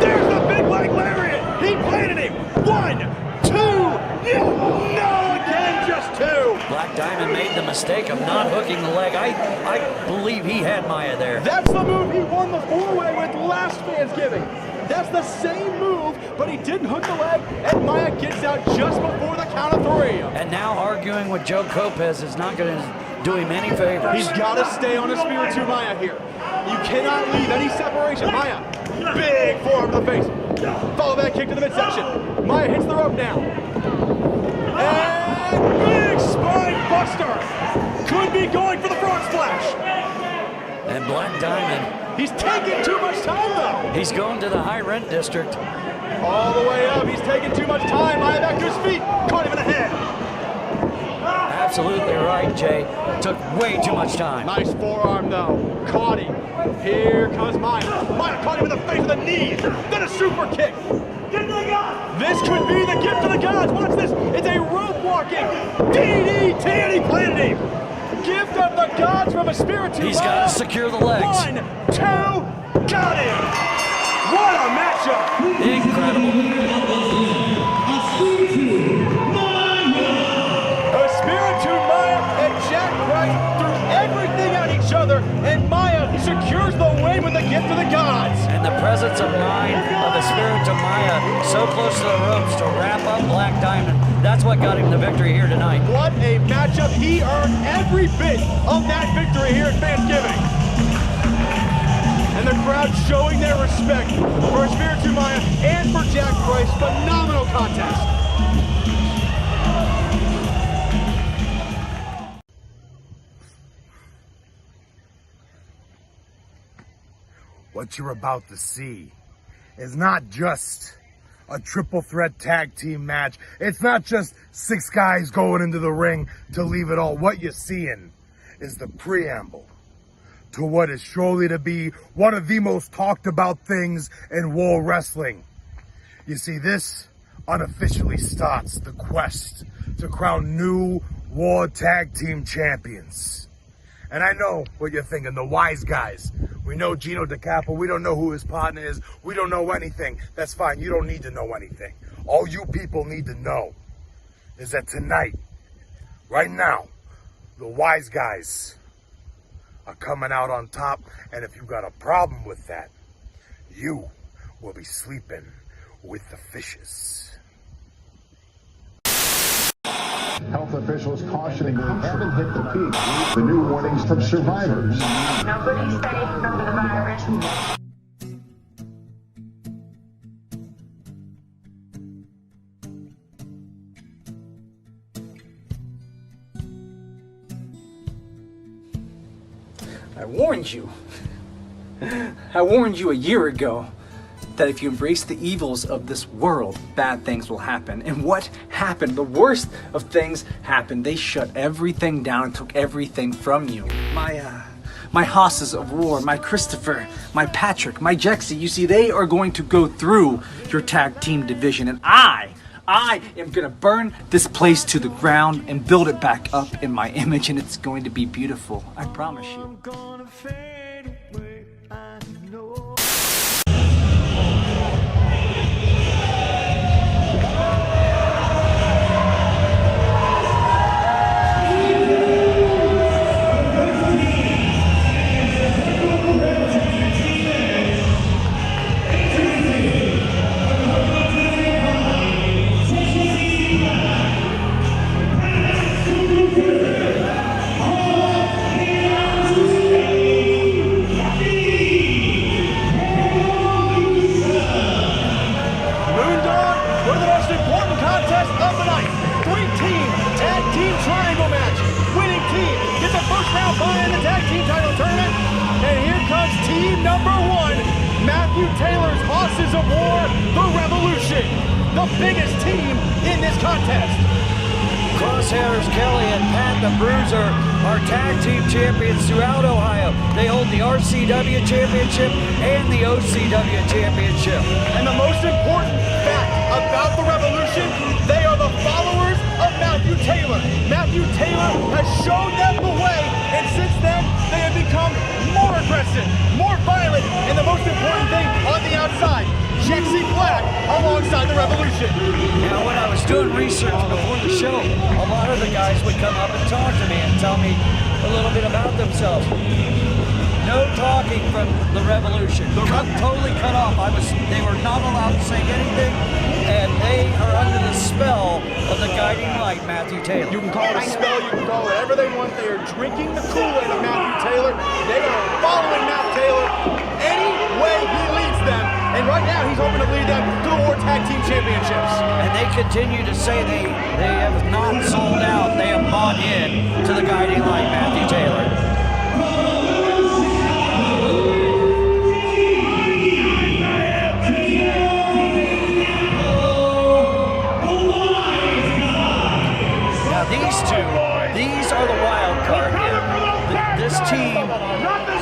There's the big leg lariat. He planted him. 1, 2. No, again, just 2. Black Diamond made the mistake of not hooking the leg. I believe he had Maya there. That's the move he won the four-way with last Fansgiving. That's the same move, but he didn't hook the leg, and Maya gets out just before the count of 3. And now arguing with Joe Lopez is not going to do him any favors. He's got to stay on his Spirit to Maya here. You cannot leave any separation. Maya, big forearm to the face. Follow that kick to the midsection. Maya hits the rope now. And big spine buster. Could be going for the frog splash. And Black Diamond, he's taking too much time though. he's going to the high rent district. All the way up. He's taking too much time. Maya back to his feet. Caught him in the head. Absolutely right, Jay. Took way too much time. Nice forearm though. Caught him. Here comes Maya. Maya caught him in the face with a knee. Then a super kick. This could be the gift of the gods. Watch this. It's a rope walking DDT, and he planted him. Gift of the gods from a Spirit to He's Maya. got to secure the legs. 1, 2, got him. What a matchup. Incredible. A Spirit to Maya and Jack Price threw everything at each other, and Maya secures the win with the gift of the gods. And the presence of mind of the Spirit to Maya so close to the ropes to wrap up Black Diamond. That's what got him the victory here tonight. What a matchup. He earned every bit of that victory here at Fansgiving. And the crowd showing their respect for Spirit to Maya and for Jack Price. Phenomenal contest. What you're about to see is not just a triple threat tag team match. It's not just 6 guys going into the ring to leave it all. What you're seeing is the preamble to what is surely to be one of the most talked about things in world wrestling. You see, this unofficially starts the quest to crown new World Tag Team Champions. And I know what you're thinking, the wise guys. We know Gino DiCapo, we don't know who his partner is, we don't know anything. That's fine, you don't need to know anything. All you people need to know is that tonight, right now, the wise guys are coming out on top, and if you got a problem with that, you will be sleeping with the fishes. Health officials cautioning they haven't hit the peak. The new warnings from survivors. Nobody's safe from the virus. I warned you. I warned you a year ago that if you embrace the evils of this world, bad things will happen. And what happened? The worst of things happened. They shut everything down and took everything from you. My Hosses of War, my Christopher, my Patrick, my Jexy, you see, they are going to go through your tag team division. And I am gonna burn this place to the ground and build it back up in my image, and it's going to be beautiful. I promise you. Taylor's Hosses of War, the Revolution, the biggest team in this contest. Crosshairs Kelly and Pat the Bruiser are tag team champions throughout Ohio. They hold the RCW Championship and the OCW Championship. And the most important fact about the Revolution, they are the followers of Matthew Taylor. Matthew Taylor has shown them the way, and since then, they have become more aggressive, more violent, and the most important thing on the outside, Jexy Black alongside the Revolution. Now, when I was doing research before the show, a lot of the guys would come up and talk to me and tell me a little bit about themselves. No talking from the Revolution. Totally cut off. They were not allowed to say anything, and they are under the spell of the guiding light, Matthew Taylor. You can call it a spell, you can call it whatever they want. They are drinking the Kool-Aid of Matthew Taylor. They are following Matt Taylor any way he leads them. And right now, he's hoping to lead them to the War Tag Team Championships. And they continue to say they have not sold out. They have bought in to the guiding light, Matthew Taylor. These are the wild card here. This team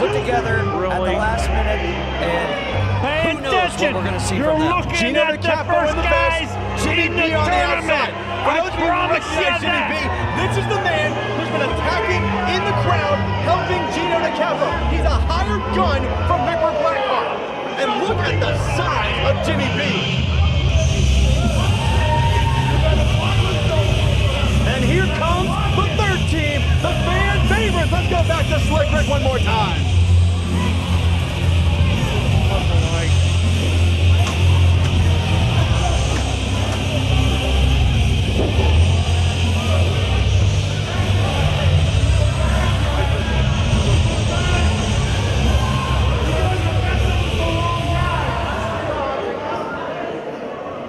put together at the last minute, and who knows what we're going to see from them. Gino the first guys, Jimmy B on the outside. For those of you who recognize Jimmy B, this is the man who's been attacking in the crowd, helping Gino the Capo. He's a hired gun from Ripper Blackheart. And look at the size of Jimmy B. And here comes the third team, the fan favorites. Let's go back to Slick Rick one more time.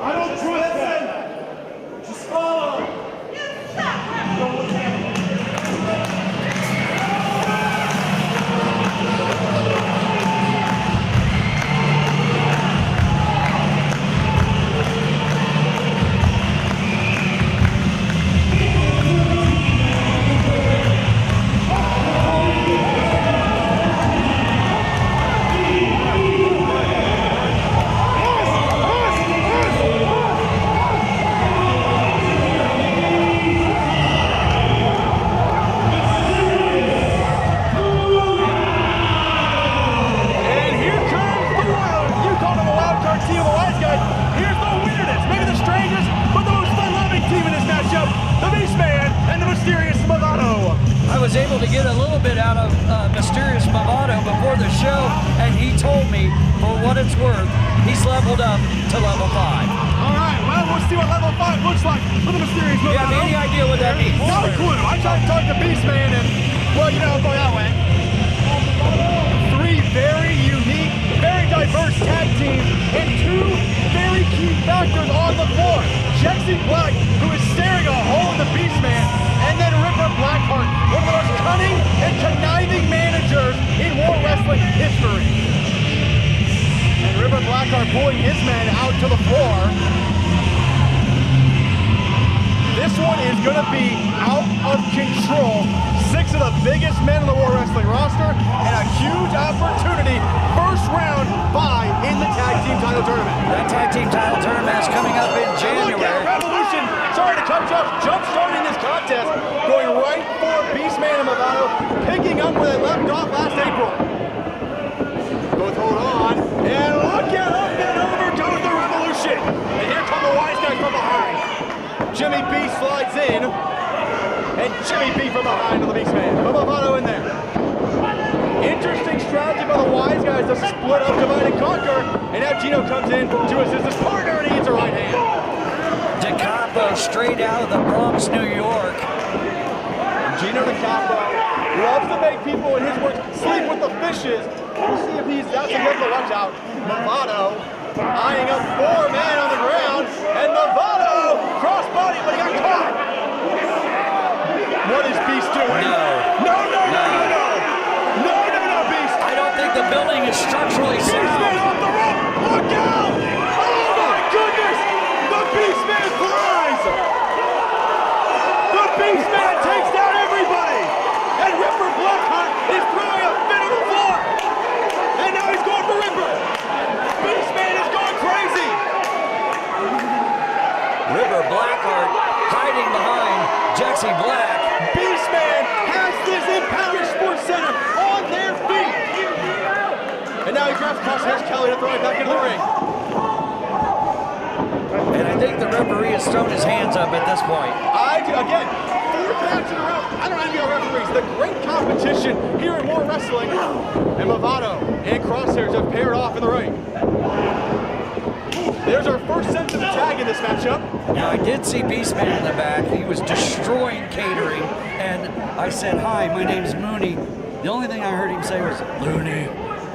I don't trust them. Just follow. I was able to get a little bit out of Mysterious Movado before the show, and he told me, for what it's worth, he's leveled up to level 5. All right, well, we'll see what level 5 looks like for the mysterious You have any idea what that means? No clue. I tried to talk to Beastman and, well, you know, go that way. 3 very unique, very diverse tag teams and 2 very key factors on the floor. Jexy Black, who is staring a hole in the Beastman, and then Ripper Blackheart, one of the most cunning and conniving managers in War Wrestling history. And Ripper Blackheart pulling his men out to the floor. This one is going to be out of control. 6 of the biggest men in the War Wrestling roster, and a huge opportunity. First round bye in the tag team title tournament. That tag team title tournament is coming up in January. Look at Revolution, sorry to cut you off, jump starting this contest, going right for Beastman and Movado, picking up where they left off last April. Both hold on, and look at up and over goes the Revolution. And here come the Wise Guys from behind. Jimmy B slides in, and Jimmy B from behind to the Beastman. Movado in there. Interesting strategy by the Wise Guys to split up, divide, and conquer. And now Gino comes in to assist his partner, and he hits a right hand. DeCapo straight out of the Bronx, New York. Gino DeCapo loves to make people, in his words, sleep with the fishes. We'll see if that's a good watch out. Movado eyeing up 4 men on the ground, and Movado crossbody, but he got caught. What is Beast doing? No, Beast. I don't think the building is structurally Beastman sound. off the rope. Look out! Oh my goodness! The Beastman flies! The Beastman takes down everybody! And Ripper Blackheart is throwing a fit on the floor! And now he's going for Ripper! Beastman is going crazy! Ripper Blackheart hiding behind Jexy Black. Beastman has this Empower Sports Center on their feet! And now he grabs Crosshairs Kelly to throw it back into the ring. And I think the referee has thrown his hands up at this point. I do, again, 4th match in a row. I don't envy our referees. The great competition here in War Wrestling. And Movado and Crosshairs have paired off in the ring. There's our first sense of the tag in this matchup. Now I did see Beastman in the back. He was destroying catering. And I said, hi, my name's Mooney. The only thing I heard him say was, Looney.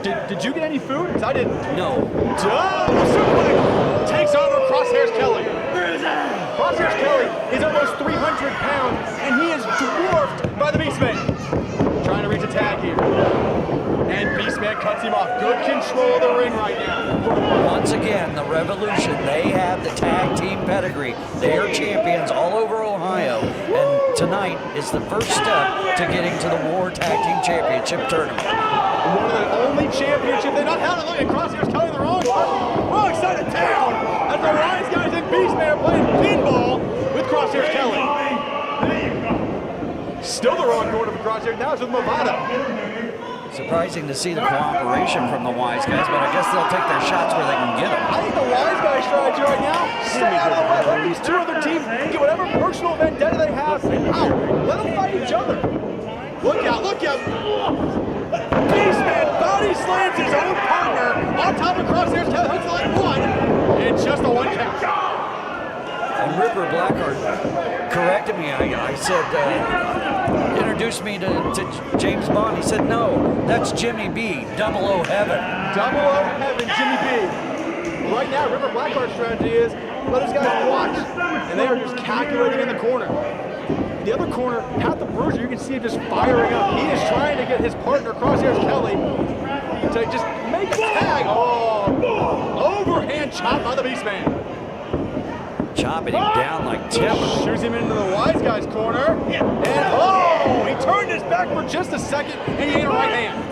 Did you get any food? Because I didn't. No. Suplex takes over Crosshairs Kelly. Crosshairs Kelly is almost 300 pounds, and he is dwarfed by the Beastman. Trying to reach a tag here. And Beastman cuts him off. Good control of the ring right now. Once again, the Revolution, they have the tag team pedigree. They are champions all over Ohio. And tonight is the first step to getting to the War Tag Team Championship Tournament. One of the only championships they've not had. Look at Crosshairs Kelly in the wrong side of town as the Wise Guys and Beastman are playing pinball with Crosshairs Kelly. Still the wrong corner for Crosshairs. Now it's with Movado. Surprising to see the cooperation from the Wise Guys, but I guess they'll take their shots where they can get them. I think the Wise Guys strategy right now, stay out of the way. Let these 2 other teams get whatever personal vendetta they have out. Let them fight each other. Look out, look out. Beastman body slams his own partner on top of Crosshairs. Hooks like 1, and just a 1 count. And Ripper Blackheart corrected me. I said, introduced me to James Bond. He said, no, that's Jimmy B, 00 Heaven. 00 Heaven, Jimmy B. Right now, Ripper Blackheart's strategy is let his guys watch, and they are just calculating in the corner. The other corner, Pat the Bruiser, you can see him just firing up. He is trying to get his partner, Crosshairs Kelly, to just make a tag. Oh, overhand chop by the Beastman. Chopping him down like timber. Shoots him into the Wise Guys corner. And he turned his back for just a second, and he ate a right hand.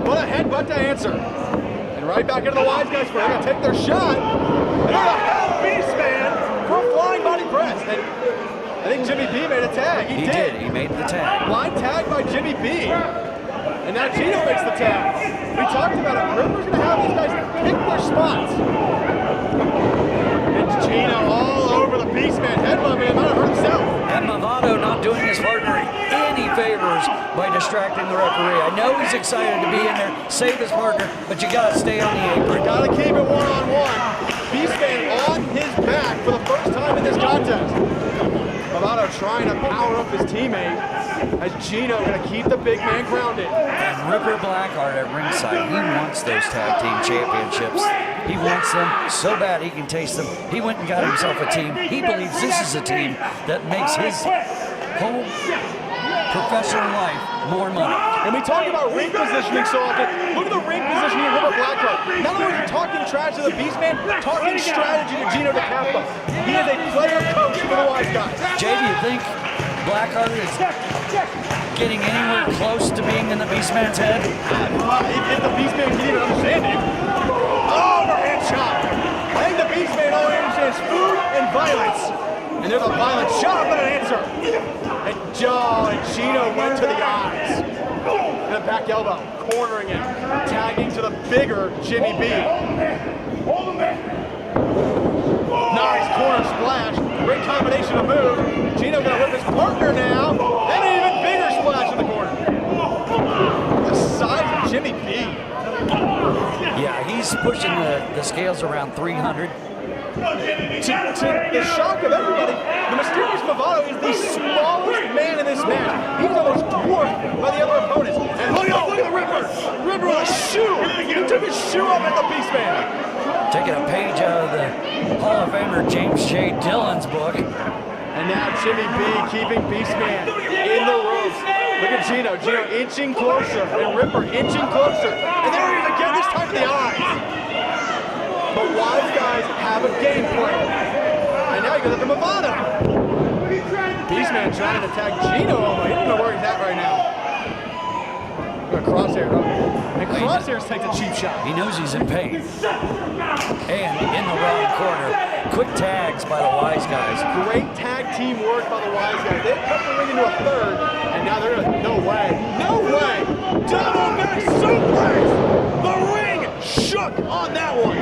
But a headbutt to answer. And right back into the Wise Guys corner. They're going to take their shot. And they're going to have Beastman for a flying body press. And I think Jimmy B made a tag. He did. He made the tag. Blind tag by Jimmy B. And now Gino makes the tag. We talked about it. Ripper's going to have these guys pick their spots. And Gino all over the Beastman, headbutting him, might have hurt himself. And Movado not doing his partner any favors by distracting the referee. I know he's excited to be in there, save his partner, but you got to stay on the apron. You got to keep it one-on-one. Beastman on his back. in this contest. Movado trying to power up his teammate as Gino going to keep the big man grounded. And Ripper Blackheart at ringside, he wants those tag team championships. He wants them so bad he can taste them. He went and got himself a team. He believes this is a team that makes his whole professional life more money. And we talk about ring positioning so often. Look at the ring positioning of Ripper Blackheart. Not only is he talking trash to the Beast Man, talking strategy to Gino DeCampo. He is a player coach for the Wise Guys. Jay, do you think Blackheart is getting anywhere close to being in the Beast Man's head? If the Beast Man can even understand it. Overhand shot. I think the Beast Man only understands food and violence. And there's a violent shot, but an answer. And Gino went to the eyes. And a back elbow, cornering him, tagging to the bigger Jimmy B. Nice corner splash. Great combination of moves. Gino gonna whip his partner now. And an even bigger splash in the corner. The size of Jimmy B. Yeah, he's pushing the scales around 300. To the shock of everybody, the mysterious Movado is the smallest man in this match. He's almost dwarfed by the other opponents. And look at the Ripper! Ripper with a shoe! He took his shoe off at the Beast Man. Taking a page out of the Hall of Famer James J. Dillon's book. And now Jimmy B keeping Beast Man in the ropes. Look at Gino. Gino inching closer and Ripper inching closer. And there he is again, this time to the eyes. But Wise Guys have a game plan. And now you go to the Movado. Beast Man trying to tag Gino over. He doesn't know where he's at right now. Got a crosshair, though. And Crosshairs takes a cheap shot. He knows he's in pain. And in the wrong corner. Quick tags by the Wise Guys. Great tag team work by the Wise Guys. They cut the ring into a third. And now they're gonna, no way. No way. Double back suplex. The ring shook on that one.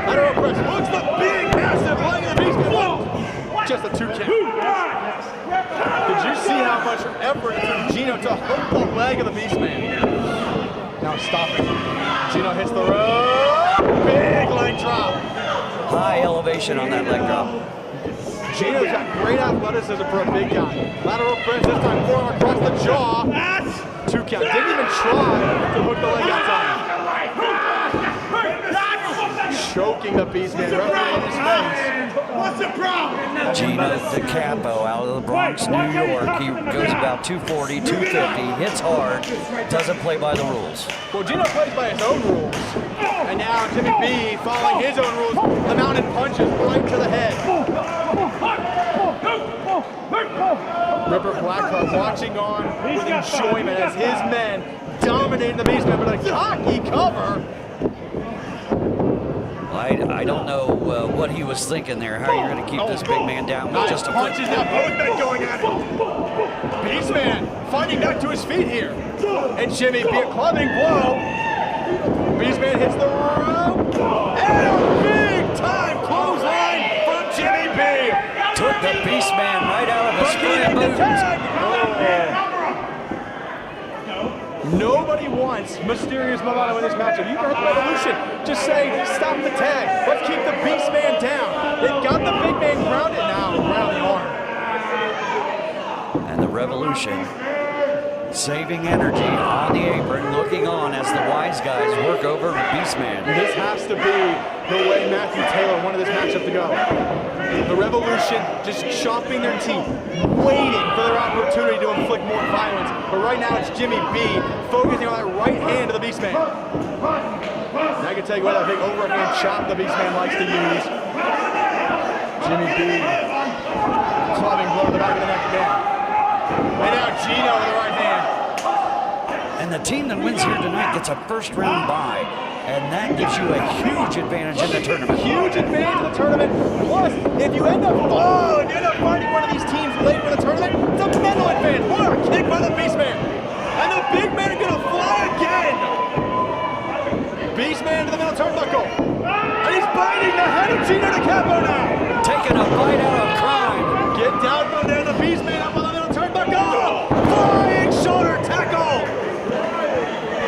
Lateral press. Looks the big, massive leg of the Beast Man. Just a 2 count. Did you see how much effort it took Gino to hook the leg of the Beast Man? Now stopping. Gino hits the rope. Big leg drop. High elevation on that leg drop. Gino's got great athleticism for a big guy. Lateral press, this time forearm across the jaw. 2 count. Didn't even try to hook the leg that time. Choking the Beast Man, referee in his face. What's the problem? Gino DeCampo out of the Bronx, New York. He goes about 240, 250, hits hard, doesn't play by the rules. Well, Gino plays by his own rules. And now Jimmy B following his own rules. The mounted punches right to the head. Ripper Blackheart watching on with enjoyment as his men dominating the Beast Man, but a cocky cover. I don't know what he was thinking there, how you're going to keep this big man down with just a punches now, both men going at it. Beast Man fighting back to his feet here. And Jimmy B, a clubbing blow. Beast Man hits the rope. And a big time clothesline from Jimmy B. Took the Beast Man right out of his spring boots. Nobody wants Mysterious Movado in this matchup. You heard the Revolution just say, stop the tag. Let's keep the Beast Man down. They've got the big man grounded now around the arm. And the Revolution saving energy on the apron, looking on as the Wise Guys work over Beast Man. This has to be the way Matthew Taylor wanted this matchup to go. The Revolution just chomping their teeth, waiting for their opportunity to inflict more violence. But right now it's Jimmy B focusing on that right hand of the Beast Man. Now I can tell you what that big overhand chop the Beast Man likes to use. Jimmy B clubbing blow to the back of the neck again. And now Gino with the right hand. And the team that wins here tonight gets a first round bye. And that gives you a huge advantage in the tournament. Huge advantage in the tournament. Plus, if you end up fighting one of these teams late in the tournament, it's a mental advantage. What a kick by the Beast Man. And the big man is gonna fly again. Beast Man to the middle turnbuckle. And he's biting the head of Gino DeCampo now. Taking a bite out of crime. Get down from there, the Beast Man up on the middle turnbuckle. Flying shoulder tackle.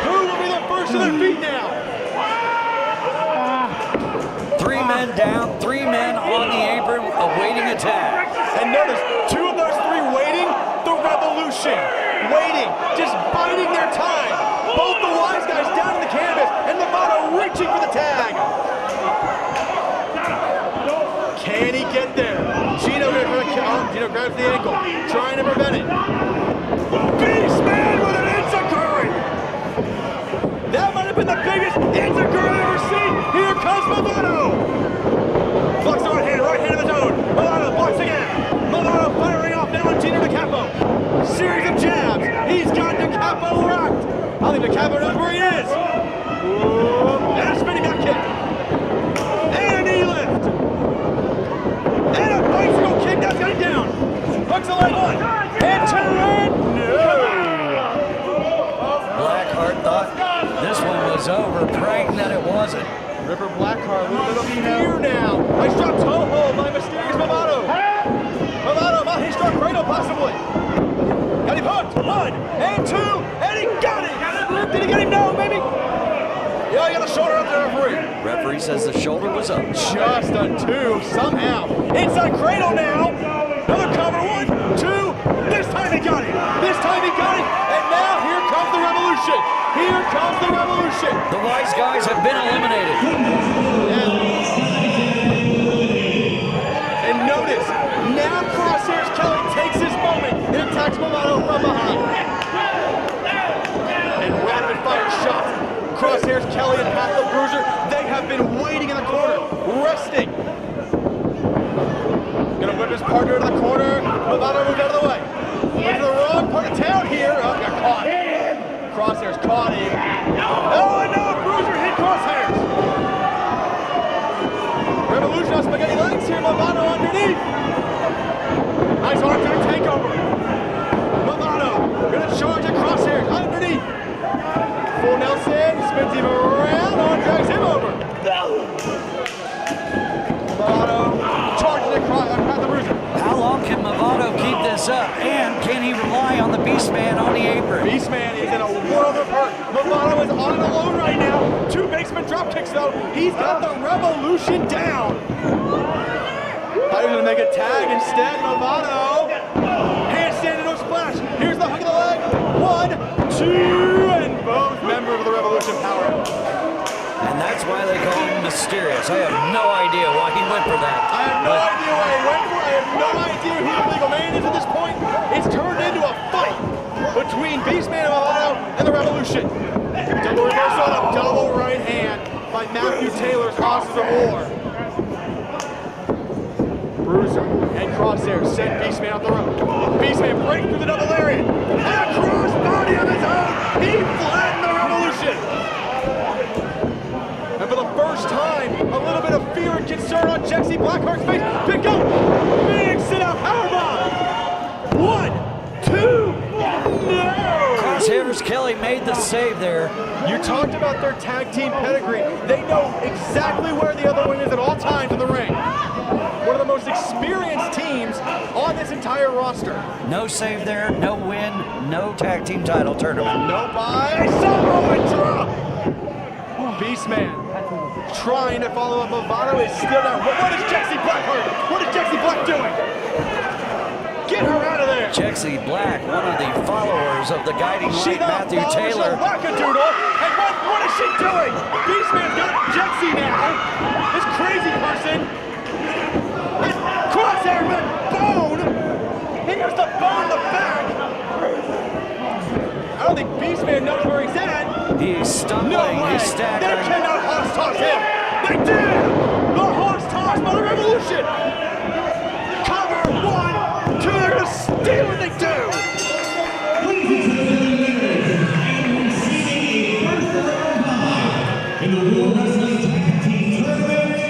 Who will be the first to their feet now? 3 men down, 3 men on the apron. awaiting attack. And notice, two of those three waiting, the Revolution. Waiting, just biding their time. Both the wise guys down in the canvas, and Lovato reaching for the tag. Can he get there? Gino grabs the ankle, trying to prevent it. Beastman with an Enziguri! That might have been the biggest Enziguri I've ever seen. Here comes Lovato. Blocks on hand, right hand of his own. Lovato blocks again. Lovato firing off now on Gino DeCapo. Series of jabs. He's got DeCapo rocked. I think DeCapo knows where he is. Whoa. And a spinning back kick. And a knee lift. And a bicycle kick. That's got him down. Hooks the leg one. And two. And no. Blackheart thought this one was over, praying that it wasn't. Ripper Blackheart, a little bit of fear now. Nice drop toe hold by Mysterious Lovato. Lovato, he's struck cradle possibly. Got him hooked. One and two, and he got it. Did he get him? No, maybe. Yeah, he got the shoulder up there, referee. Referee says the shoulder was up. Just a two, somehow. Inside cradle now. Another cover, one, two. This time he got it. This time he got it. And now here comes the Revolution. Here comes the Revolution. The wise guys have been eliminated. And notice, now Crosshairs Kelly takes his moment and attacks Lovato from behind. And rapid fire shots. Crosshairs Kelly and Pat the Bruiser, they have been waiting in the corner, resting. Gonna whip his partner to the corner. Lovato moved out of the way. Went to the wrong part of town here. Oh, got caught. Crosshairs caught him. Oh, and no, Bruiser hit Crosshairs. Revolution on spaghetti legs here. Lovato underneath. Nice arm drag takeover. Lovato gonna charge at Crosshairs underneath. Full Nelson spins him around. Arm drags him over. Lovato charging at the Bruiser. How long can Lovato keep this up? And can he rely on the Beastman on the apron? Beastman is in a world of hurt. Lovato is on and alone right now. Two basement drop kicks though. He's got the Revolution down. Thought he was gonna make a tag instead. Lovato. Handstand into a splash. Here's the hook of the leg. One, two, and both members of the Revolution power out. And that's why they call him mysterious. I have no idea why he went for that. I have no idea why he went for it. I have no idea who the legal man is at this point. It's turned into a fight between Beastman and Lovato and the Revolution. Double reversal on a double right hand by Matthew Taylor's Hosses of War. Bruiser and Crosshairs send Beastman off the rope. Beastman breaks through the double lariat. And a cross body of his own. He flattened the Revolution. And for the first time, a little bit of fear and concern on Jexy Blackheart's face. Pick up. Big sit-out powerbomb. One, two, no. Crosshairs Kelly made the save there. You talked about their tag team pedigree. They know exactly where the other one is at all times in the ring. One of the most experienced teams on this entire roster. No save there, no win, no tag team title tournament. No bye. Samoan drop. Beastman trying to follow up. Lovato is still down. What is Jexy Blackheart? What is Jexy Black doing? Get her out of there. Jexy Black, one of the followers of the guiding light, Matthew Taylor. Wackadoodle. And what is she doing? Beastman's got Jexy now. This crazy person. Crosshair with bone. Here's the bone in the back. I don't think Beastman knows where he's at. He's stumbling, No way. he's staggering. They cannot horse toss him. They did. The horse toss by the Revolution. Cover, one, two. They're going to steal what they do. In the World Wrestling Tag Team Tournament,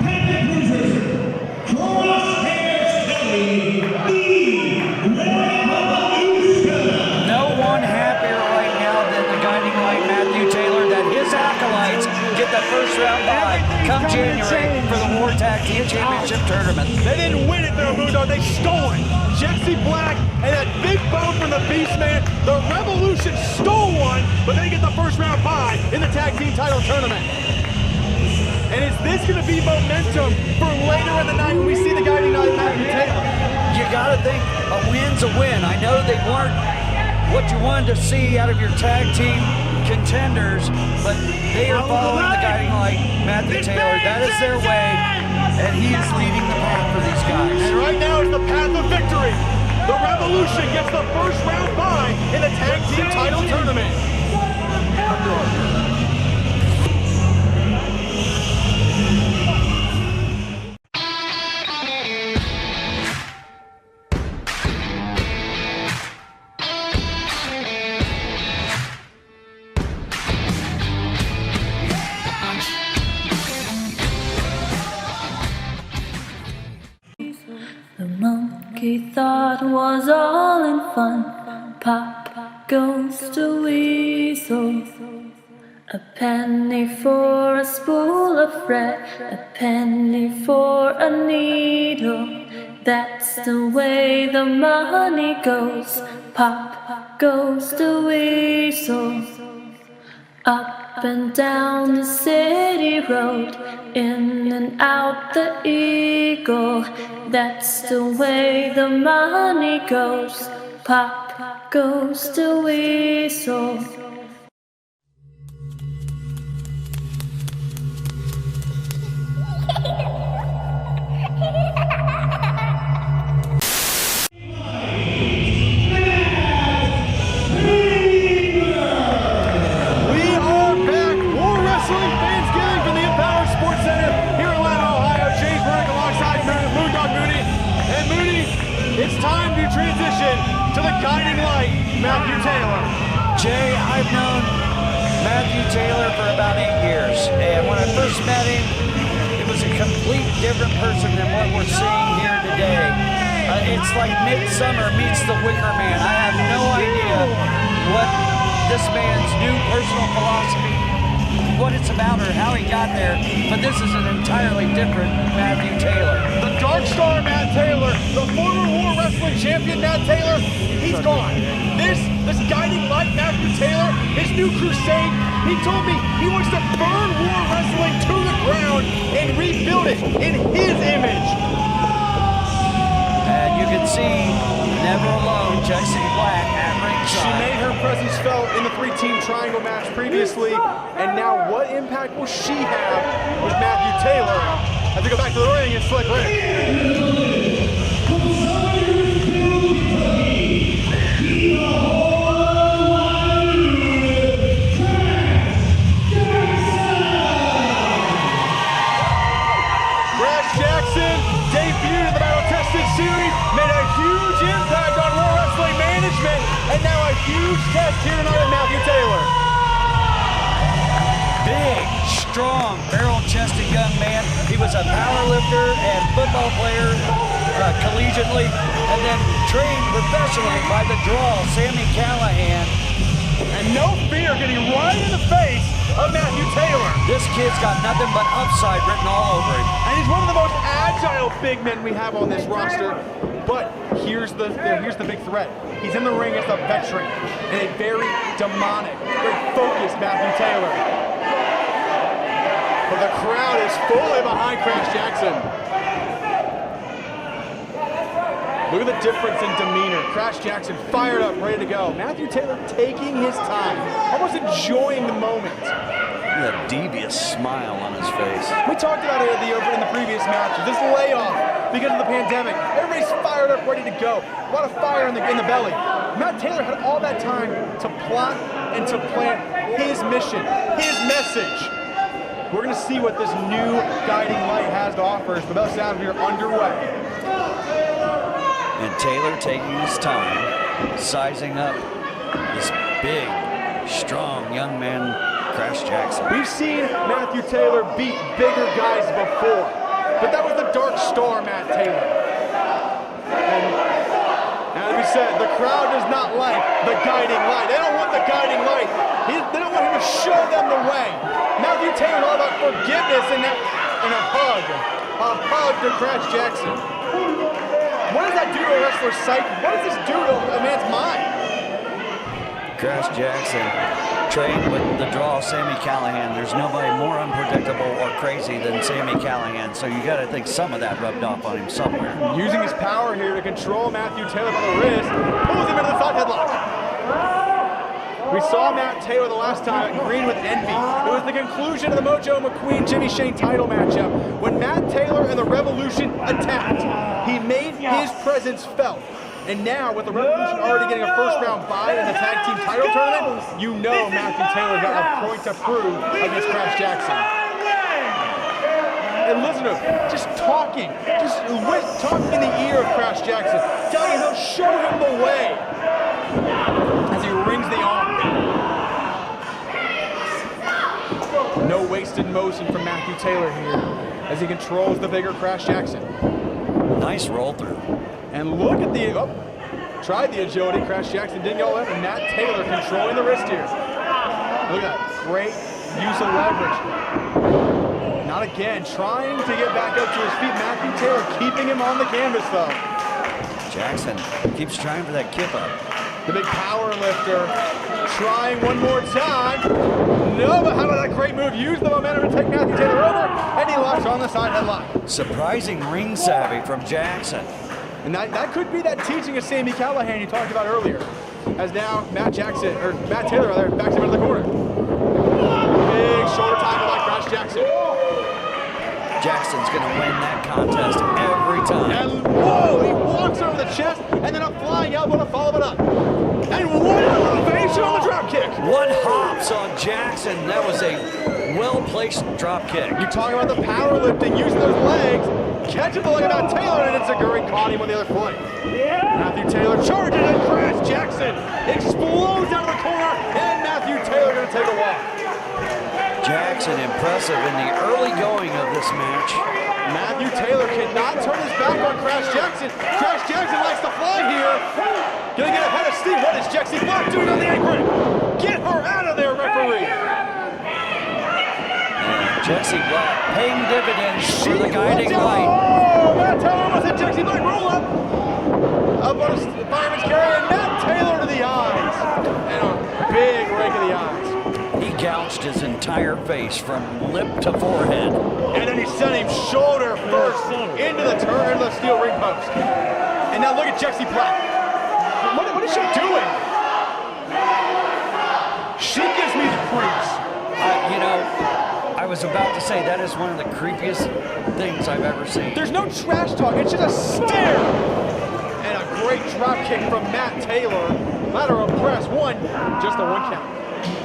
Panda Cruisers, Crosshairs Kelly, the Revolution. No one happier right now than the guiding light, Matthew Taylor, that his acolytes get the first round bye come January for the War Tag Team Championship Tournament. They didn't win it, though, Moondog. They stole it. Jexy Black and that big bone from the Beastman. The Revolution stole one, but they get the first round bye in the tag team title tournament. And is this going to be momentum for later in the night when we see the guiding light, Matthew Taylor? You got to think a win's a win. I know they weren't what you wanted to see out of your tag team contenders, but they are following the guiding light, Matthew Taylor. That is their way, and he is leading the path for these guys. And right now is the path of victory. The Revolution gets the first round bye in the tag team title tournament. The monkey thought was all in fun. Pop goes the weasel. A penny for a spool of thread, a penny for a needle. That's the way the money goes. Pop goes the weasel. Up and down the city road, in and out the eagle. That's the way the money goes. Pop goes the weasel. It's time to transition to the guiding light, Matthew Taylor. Jay, I've known Matthew Taylor for about 8 years, and when I first met him, it was a complete different person than what we're seeing here today. It's like Midsummer meets the Wicker Man. I have no idea what this man's new personal philosophy, what it's about or how he got there, but this is an entirely different Matthew Taylor. The Dark Star Matt Taylor, the former War Wrestling Champion Matt Taylor, he's gone. This guiding light Matthew Taylor, his new crusade, he told me he wants to burn War Wrestling to the ground and rebuild it in his image. And you can see Never Alone, Jackson Black at ringside. She made her presence felt in the 3-team triangle match previously, and now what impact will she have with Matthew Taylor as we go back to the ring and Slick Rick? Series made a huge impact on War Wrestling management, and now a huge test here tonight with Matthew Taylor. Big, strong, barrel-chested young man. He was a powerlifter and football player collegiately, and then trained professionally by the Draw, Sammy Callahan. And no fear getting right in the face of Matthew Taylor. This kid's got nothing but upside written all over him. And he's one of the most agile big men we have on this roster. But here's the big threat. He's in the ring as a veteran and a very demonic, very focused Matthew Taylor. But the crowd is fully behind Crash Jackson. Look at the difference in demeanor. Crash Jackson fired up, ready to go. Matthew Taylor taking his time, almost enjoying the moment. A devious smile on his face. We talked about it in the previous matches. This layoff because of the pandemic. Everybody's fired up, ready to go. A lot of fire in the belly. Matt Taylor had all that time to plot and to plan his mission, his message. We're going to see what this new guiding light has to offer as the best sound here underway. And Taylor taking his time, sizing up this big, strong young man, Crash Jackson. We've seen Matthew Taylor beat bigger guys before, but that was the Dark Star Matt Taylor. And as we said, the crowd does not like the guiding light. They don't want the guiding light. They don't want him to show them the way. Matthew Taylor all about forgiveness and a hug to Crash Jackson. What does that do to a wrestler's psyche? What does this do to a man's mind? Crash Jackson trained with the draw Sami Callihan. There's nobody more unpredictable or crazy than Sami Callihan, so you got to think some of that rubbed off on him somewhere. Using his power here to control Matthew Taylor by the wrist, pulls him into the side headlock. We saw Matt Taylor the last time at Green with Envy. It was the conclusion of the Mojo McQueen Jimmy Shane title matchup when Matt Taylor and the Revolution attacked. He made his presence felt. And now, with the Revolution already getting a first-round bye in the tag team title tournament, you know Matthew Taylor got a point to prove against Crash Jackson. And listen to him, just talking in the ear of Crash Jackson, telling him he'll show him the way as he rings the arm. No wasted motion from Matthew Taylor here as he controls the bigger Crash Jackson. Nice roll through. And look at the, tried the agility, Crash Jackson didn't go left, and Matt Taylor controlling the wrist here. Look at that, great use of leverage. Not again, trying to get back up to his feet. Matthew Taylor keeping him on the canvas though. Jackson keeps trying for that kip up. The big power lifter, trying one more time. No, but how about that great move? Use the momentum to take Matthew Taylor over, and he locks on the side headlock. Surprising ring savvy from Jackson. And that could be that teaching of Sami Callihan you talked about earlier. As now Matt Taylor backs him into the corner. Big shoulder tackle by Crash Jackson. Jackson's gonna win that contest every time. And whoa, he walks over the chest, and then a flying elbow to follow it up. And one elevation on the drop kick. One hops on Jackson. That was a well-placed drop kick. You're talking about the powerlifting, using those legs. Catches the leg of Matt Taylor, and Zaguri caught him with the other foot. Matthew Taylor charges, and Crash Jackson explodes out of the corner, and Matthew Taylor going to take a walk. Jackson impressive in the early going of this match. Matthew Taylor cannot turn his back on Crash Jackson. Crash Jackson likes to fly here. Gonna get ahead of Steve. What is Jexy Black doing on the apron? Get her out of there, referee. Jexy Black paying dividends for the guiding light. Oh, Matt Taylor almost hit Jexy Black. Roll up. Up on his fireman's carry, and Matt Taylor to the eyes. And a big rake of the eyes. He gouged his entire face from lip to forehead. And then he sent him shoulder first into the steel ring post. And now look at Jexy Black. What is she doing? She gives me the creeps. I was about to say that is one of the creepiest things I've ever seen. There's no trash talk, it's just a stare. And a great drop kick from Matt Taylor. Lateral press, just a one count.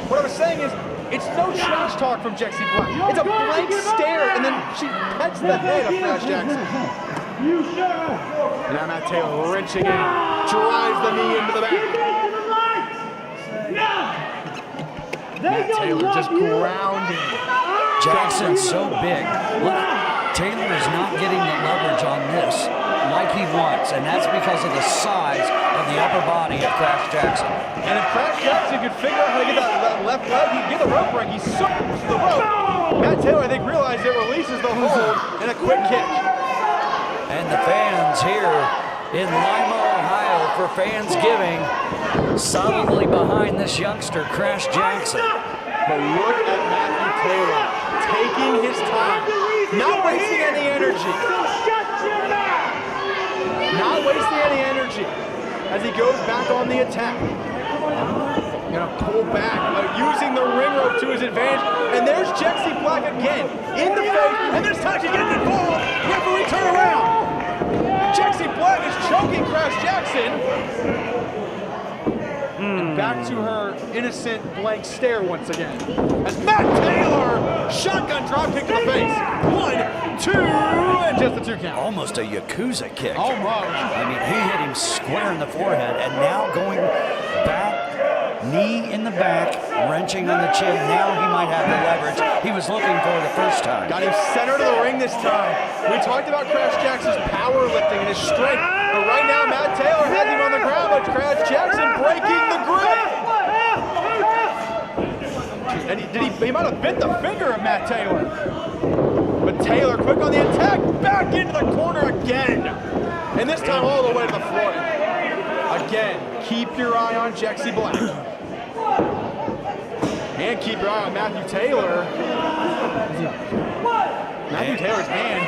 What I was saying is, it's no trash talk from Jexy Black. It's a blank stare, and then she pets the head of Crash Jackson. And now Matt Taylor wrenching in, drives the knee into the back. Matt Taylor just grounding. Jackson's so big. Look, Taylor is not getting the leverage on this like he wants, and that's because of the size of the upper body of Crash Jackson. And if Crash Jackson could figure out how to get that left leg, he'd get the rope break. He circles the rope. Matt Taylor, I think, realized it releases the hold and a quick kick. And the fans here in Lima, Ohio for Fansgiving, solidly behind this youngster, Crash Jackson. But look at Matthew Taylor taking his time, not wasting any energy. Not wasting any energy as he goes back on the attack. Gonna pull back, using the ring rope to his advantage. And there's Jexy Black again, in the face, and this time she's getting involved. Referee, turn around. Jexy Black is choking Crash Jackson. And back to her innocent blank stare once again. As Matt Taylor, shotgun drop kick to the face. 1, 2, and just a 2 count. Almost a Yakuza kick. Almost. I mean, he hit him square in the forehead, and now going back, knee in the back, wrenching on the chin. Now he might have the leverage he was looking for the first time. Got him center to the ring this time. We talked about Crash Jackson's powerlifting and his strength, but right now Matt Taylor has him on the ground, but Crash Jackson breaking the grip. And he might have bit the finger of Matt Taylor. But Taylor, quick on the attack, back into the corner again. And this time all the way to the floor. Again, keep your eye on Jexy Black. And keep your eye on Matthew Taylor. Matthew Taylor's hand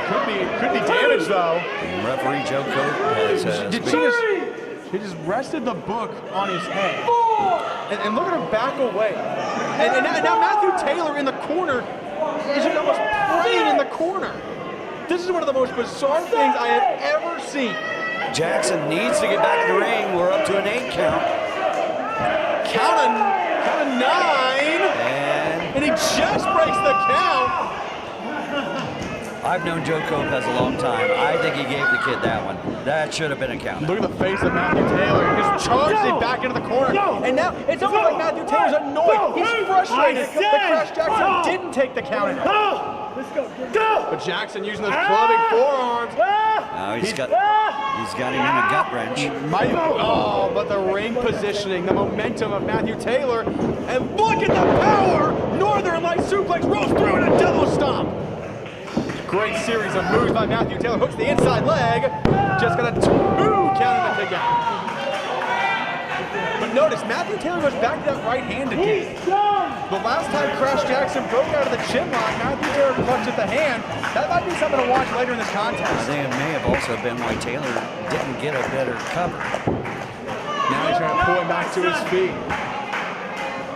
could be damaged though. Referee Joe Cope has he just rested the book on his head. And look at him back away. And now Matthew Taylor in the corner is almost praying in the corner. This is one of the most bizarre things I have ever seen. Jackson needs to get back in the ring. We're up to an 8 count. Count of 9. And he just breaks the count. I've known Joe Cope has a long time. I think he gave the kid that one. That should have been a count. Look at the face of Matthew Taylor. He just charged it back into the corner. And now it's almost like Matthew Taylor's annoyed. He's frustrated that Crash Jackson didn't take the count. But Jackson using those clubbing forearms. Now he's got him in a gut wrench. But the ring positioning, the momentum of Matthew Taylor. And look at the power! Northern Light suplex rolls through in a double stomp. Great series of moves by Matthew Taylor. Hooks the inside leg. Just got a 2 count in the kick out. But notice, Matthew Taylor goes back to that right hand again. The last time Crash Jackson broke out of the chin lock, Matthew Taylor clutched at the hand. That might be something to watch later in this contest. I think it may have also been why Taylor didn't get a better cover. Now he's trying to pull him back to his feet.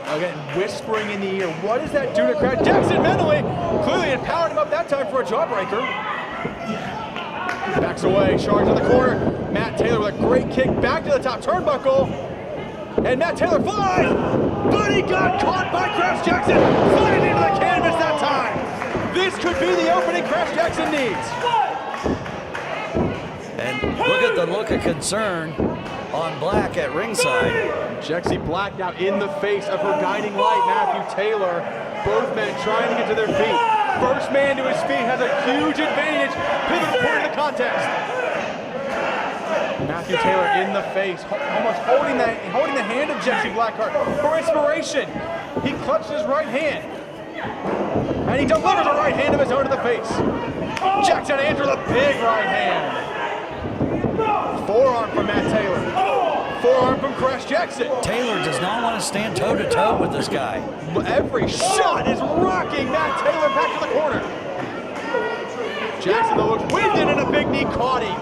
Again, whispering in the ear. What does that do to Crash Jackson mentally? Clearly it powered him up that time for a jawbreaker. Backs away, charge in the corner. Matt Taylor with a great kick back to the top turnbuckle. And Matt Taylor flies, but he got caught by Crash Jackson. Sliding into the canvas that time. This could be the opening Crash Jackson needs. And look at the look of concern on Black at ringside. Jexy Black now in the face of her guiding light, Matthew Taylor. Both men trying to get to their feet. First man to his feet has a huge advantage. Pivotal point of the contest. Matthew Taylor in the face, almost holding the hand of Jexy Blackheart for inspiration. He clutched his right hand. And he delivers a right hand of his own to the face. Jackson answers a big right hand. Forearm from Matt Taylor. Forearm from Crash Jackson. Taylor does not want to stand toe-to-toe with this guy. Every shot is rocking Matt Taylor back to the corner. Jackson though looks winded and a big knee caught him.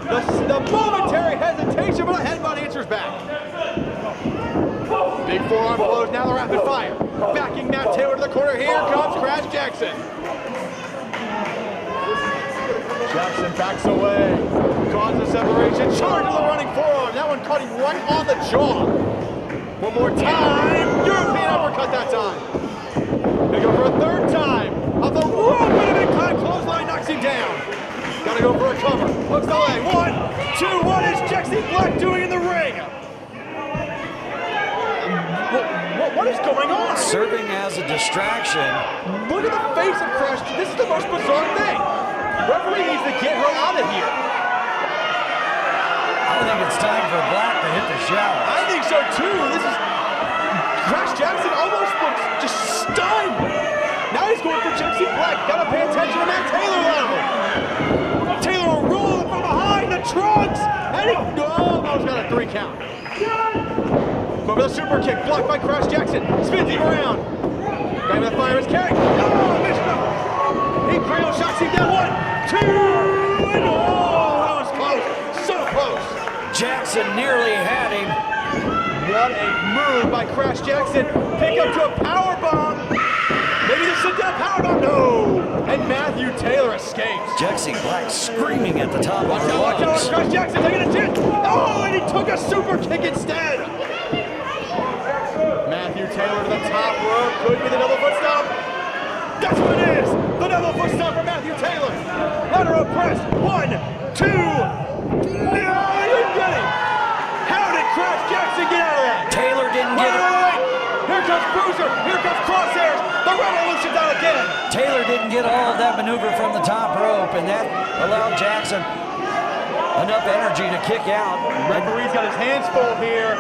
The momentary hesitation, but a headbutt answers back. Big forearm blows, now the rapid fire. Backing Matt Taylor to the corner. Here comes Crash Jackson. Jackson backs away, causes separation, charges the running forearm. That one caught him right on the jaw. One more time, European uppercut that time. Gonna go for a third time. Off the rope, and a big time clothesline knocks him down. Gotta go for a cover. Hooks the leg. 1, 2, what is Jexy Black doing in the ring? What is going on? Serving as a distraction. Look at the face of Crash. This is the most bizarre thing. Referee needs to get her out of here. I think it's time for Black to hit the shower. I think so too. This is Crash Jackson almost looks just stunned. Now he's going for Jexy Black. Gotta pay attention to Matt Taylor though. Taylor will roll from behind the trunks, and he almost got a 3 count. Over the super kick, blocked by Crash Jackson. Spins him around. Guy with the fire is carrying. Oh, missed him. He cradle shots him down. 1, 2, and that was close. So close. Jackson nearly had him. What a move by Crash Jackson. Pick up to a power bomb. Maybe the sit down power bomb. No. And Matthew Taylor escapes. Jexy Black screaming at the top of her Watch out, lungs. Crash Jackson taking a chance. Oh, and he took a super kick instead. Matthew Taylor to the top rope. Could be the double foot stomp. That's what it is. The double foot stomp from Matthew Taylor. Lateral press. 1, 2. No, he didn't get it. How did Crash Jackson get out of that? Taylor didn't get it. Wait. Here comes Bruiser. Here comes Crosshairs. The Revolution's out again. Taylor didn't get all of that maneuver from the top rope, and that allowed Jackson enough energy to kick out. Referee's got his hands full here.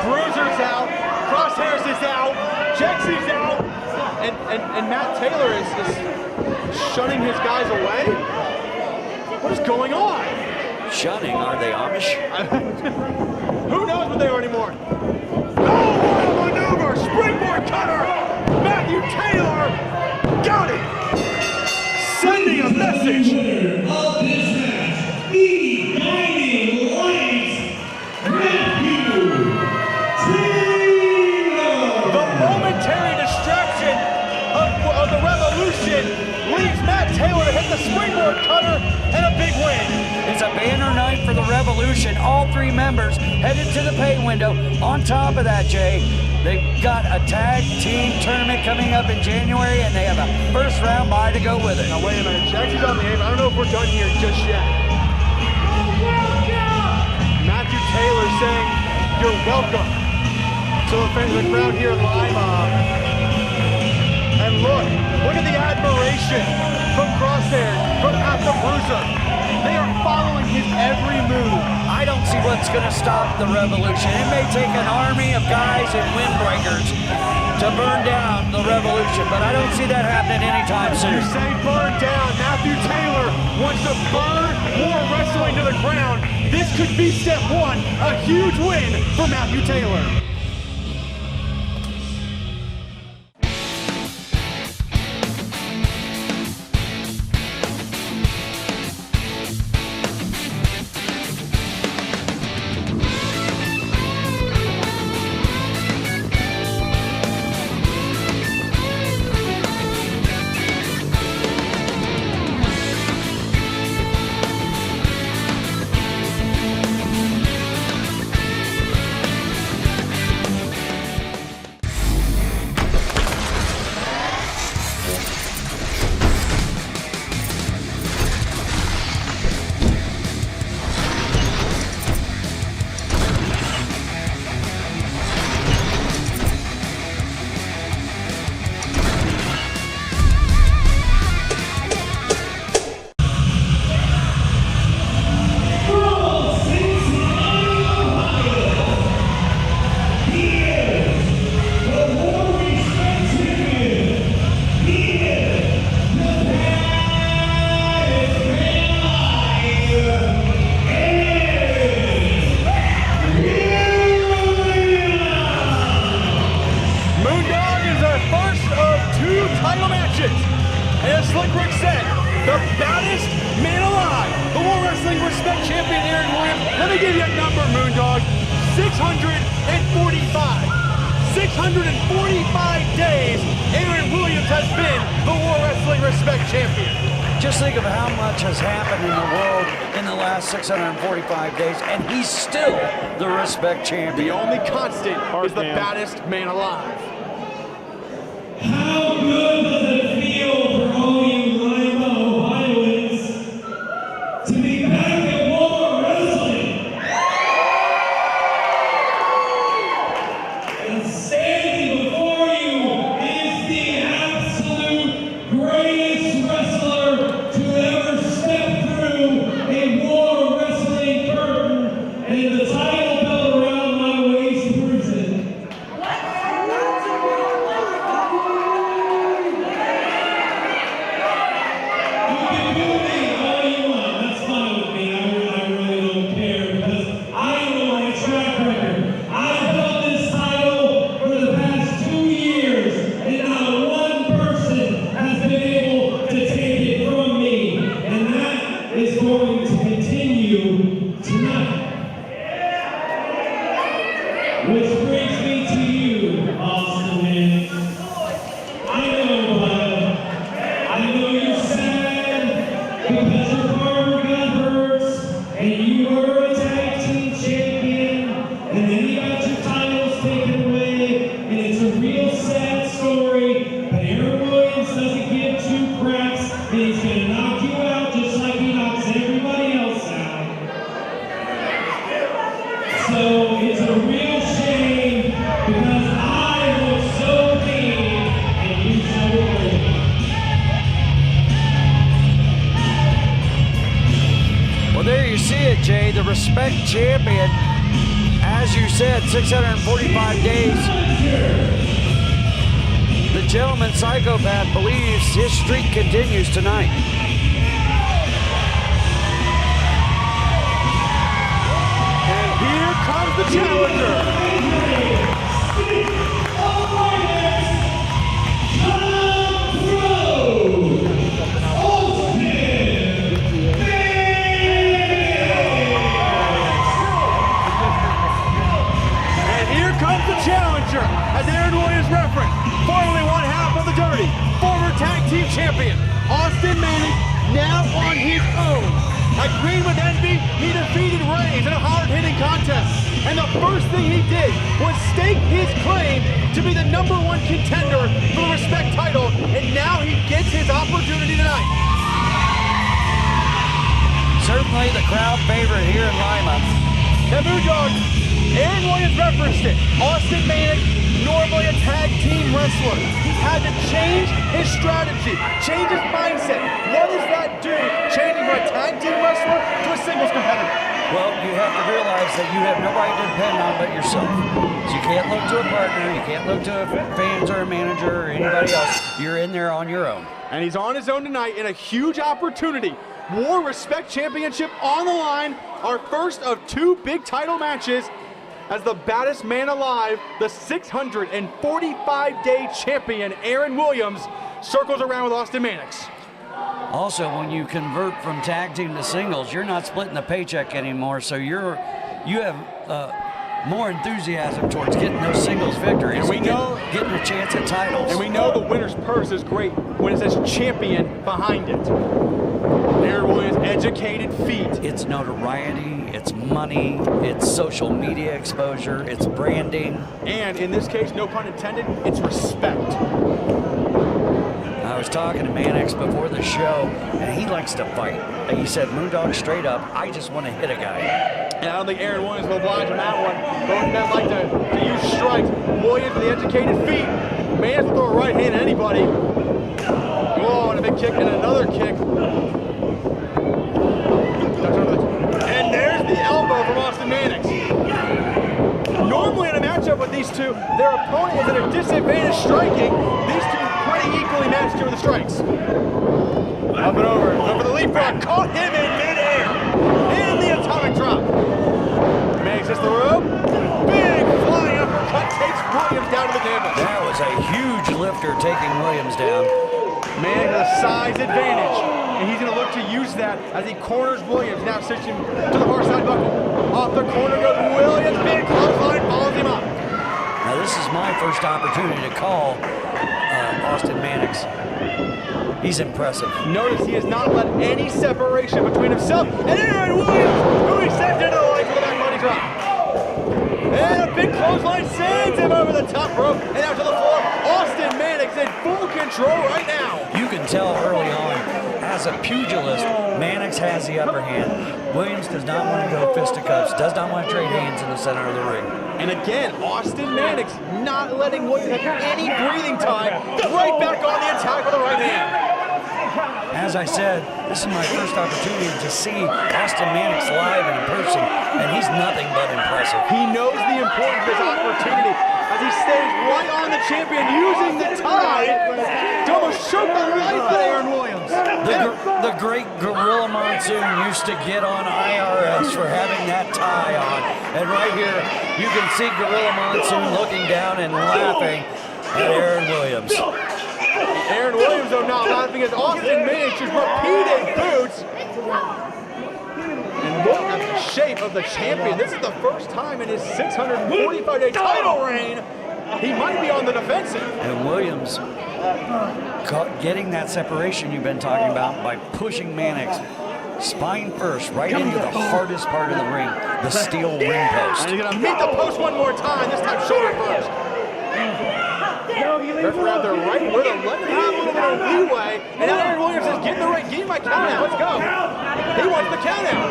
Bruiser's out. Crosshairs is out. Jexy's out. And Matt Taylor is shunning his guys away? What is going on? Shunning? Are they Amish? Who knows what they are anymore? Oh, what a maneuver! Springboard cutter! Corey sending a message. Winner of this match, the Guiding Light, Matthew Taylor. The momentary distraction of the Revolution leads Matt Taylor to hit the springboard cutter and a big win. It's a banner night for the Revolution. All three members headed to the pay window. On top of that, Jay, they've got a tag team tournament coming up in January, and they have a first round bye to go with it. Now wait a minute, Jackie's on the apron. I don't know if we're done here just yet. Matthew Taylor saying, "You're welcome." So the fans of the crowd here in Lima. And look at the admiration from Crosshair, from Pat the Bruiser. They are following his every move. I don't see what's going to stop the Revolution. It may take an army of guys and windbreakers to burn down the Revolution, but I don't see that happening anytime soon. You say burn down. Matthew Taylor wants to burn more wrestling to the ground. This could be step one, a huge win for Matthew Taylor. the baddest man alive, the World Wrestling Respect Champion Aaron Williams. Let me give you a number, Moondog. 645. 645 days Aaron Williams has been the World Wrestling Respect Champion. Just think of how much has happened in the world in the last 645 days, and he's still the Respect Champion. The only constant is the baddest man alive. How good does it feel for all you Lima, Ohioans to be back at World Wrestling? And standing before you is the absolute greatest wrestler to ever step through a World Wrestling curtain, and the title belt around my waist proves it. Which brings me to you, Austin Man. I know, bud. I know you're sad because your partner got hurt and you were a tag team champion and then you got your titles taken away and it's a real sad story, but Aaron Williams doesn't give two craps and he's going to knock you out just like he knocks everybody else out. So it's a real shame because I look so mean and you so good. Well, there you see it, Jay. The Respect Champion, as you said, 645 days. The gentleman psychopath believes his streak continues tonight. And here comes the challenger. champion. Austin Mannix now on his own. At Green with Envy, he defeated Reigns in a hard-hitting contest. And the first thing he did was stake his claim to be the #1 contender for the Respect title. And now he gets his opportunity tonight. Certainly the crowd favorite here in Lima. Now, Moondog, Aaron Williams referenced it. Austin Mannix, normally a tag team wrestler. He's had to change his strategy, change his mindset. What does that do, changing from a tag team wrestler to a singles competitor? Well, you have to realize that you have nobody to depend on but yourself. So you can't look to a partner, you can't look to fans or a manager or anybody else. You're in there on your own. And he's on his own tonight in a huge opportunity. War Respect Championship on the line. Our first of 2 big title matches as the baddest man alive, the 645-day champion, Aaron Williams, circles around with Austin Mannix. Also, when you convert from tag team to singles, you're not splitting the paycheck anymore, so you have more enthusiasm towards getting those singles victories. And we know getting a chance at titles. And we know the winner's purse is great when it says champion behind it. Aaron Williams' educated feet. It's notoriety, it's money, it's social media exposure, it's branding. And in this case, no pun intended, it's respect. I was talking to Mannix before the show, and he likes to fight. And he said, Moondog, straight up, I just want to hit a guy. And I don't think Aaron Williams will oblige on that one. Both men like to use strikes. Williams with the educated feet. Mannix will throw a right hand at anybody. Oh, and a big kick and another kick. And there's the elbow from Austin Mannix. Normally in a matchup with these two, their opponent is at a disadvantage striking. These two pretty equally matched here with the strikes. Up and over for the leapfrog, caught him in midair. In the atomic drop. Mannix hits the rope. Big flying uppercut takes Williams down to the canvas. That was a huge lifter taking Williams down. Mannix has a size advantage, and he's going to look to use that as he corners Williams. Now switching to the far side buckle. Off the corner goes Williams. Big clothesline follows him up. Now this is my first opportunity to call Austin Mannix. He's impressive. Notice he has not let any separation between himself and Aaron Williams, who he sent into the light for the back body drop. And a big clothesline sends him over the top rope and out to the floor. Austin Mannix in full control right now. You can tell early on, as a pugilist, Mannix has the upper hand. Williams does not want to go fisticuffs, does not want to trade hands in the center of the ring. And again, Austin Mannix not letting Williams have any breathing time. Right back on the attack with the right hand. As I said, this is my first opportunity to see Austin Mannix live and in person, and he's nothing but impressive. He knows the importance of this opportunity as he stays right on the champion, using the tie to almost choke the life out of Aaron Williams. The great Gorilla Monsoon used to get on IRS for having that tie on. And right here, you can see Gorilla Monsoon looking down and laughing at Aaron Williams. Aaron Williams, though, not laughing as Austin Mannix's repeated boots. And look at the shape of the champion. This is the first time in his 645-day title reign he might be on the defensive. And Williams getting that separation you've been talking about by pushing Mannix spine first right into the hardest part of the ring, the steel ring post. And he's going to meet the post one more time, this time shoulder first. Referee out there right with him, letting him have a little bit of leeway. And now Aaron Williams says, get in the ring, give me my count out, let's go. He wants the count out.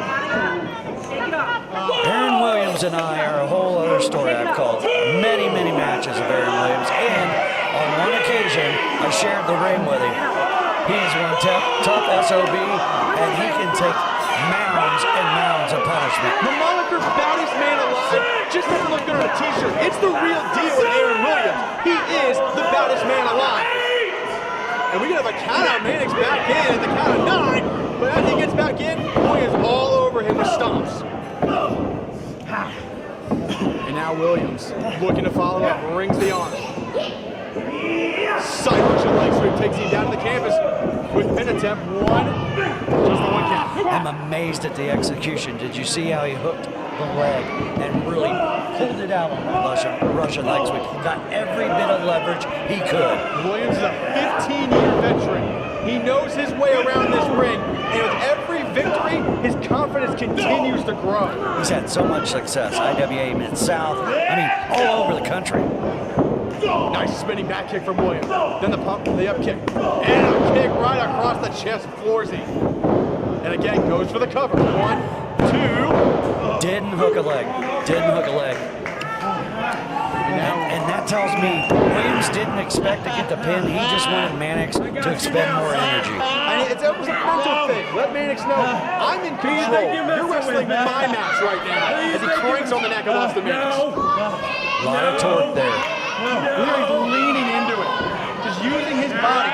Aaron Williams and I are a whole other story. I've called many, many matches of Aaron Williams, and on one occasion, I shared the ring with him. He is one tough SOB, and he can take mounds and mounds of punishment. The moniker baddest man alive just doesn't look good on a t-shirt. It's the real deal with Aaron Williams. He is the baddest man alive. And we can have a count out. Mannix back in at the count of 9, but as he gets back in, Williams all over him with stomps. And now Williams looking to follow up, rings the arm. Cyclical leg sweep takes him down to the canvas with pin attempt. Just the one count. I'm amazed at the execution. Did you see how he hooked the leg and really pulled it out on the Russian leg sweep. Got every bit of leverage he could. Williams is a 15-year veteran. He knows his way around this ring, and with every victory, his confidence continues to grow. He's had so much success. IWA Mid-South, I mean, all over the country. Nice spinning back kick from Williams. Then the pump, the up kick. And a kick right across the chest, floors him. And again, goes for the cover. 1, 2. Didn't hook a leg. Didn't hook a leg. And that tells me Williams didn't expect to get the pin. He just wanted Mannix to expend more energy. I mean, it's almost a mental thing. Let Mannix know, I'm in control. You're wrestling my match right now. As he cranks on the neck of Austin Mannix. A lot of torque there. Here he's leaning into it, just using his body.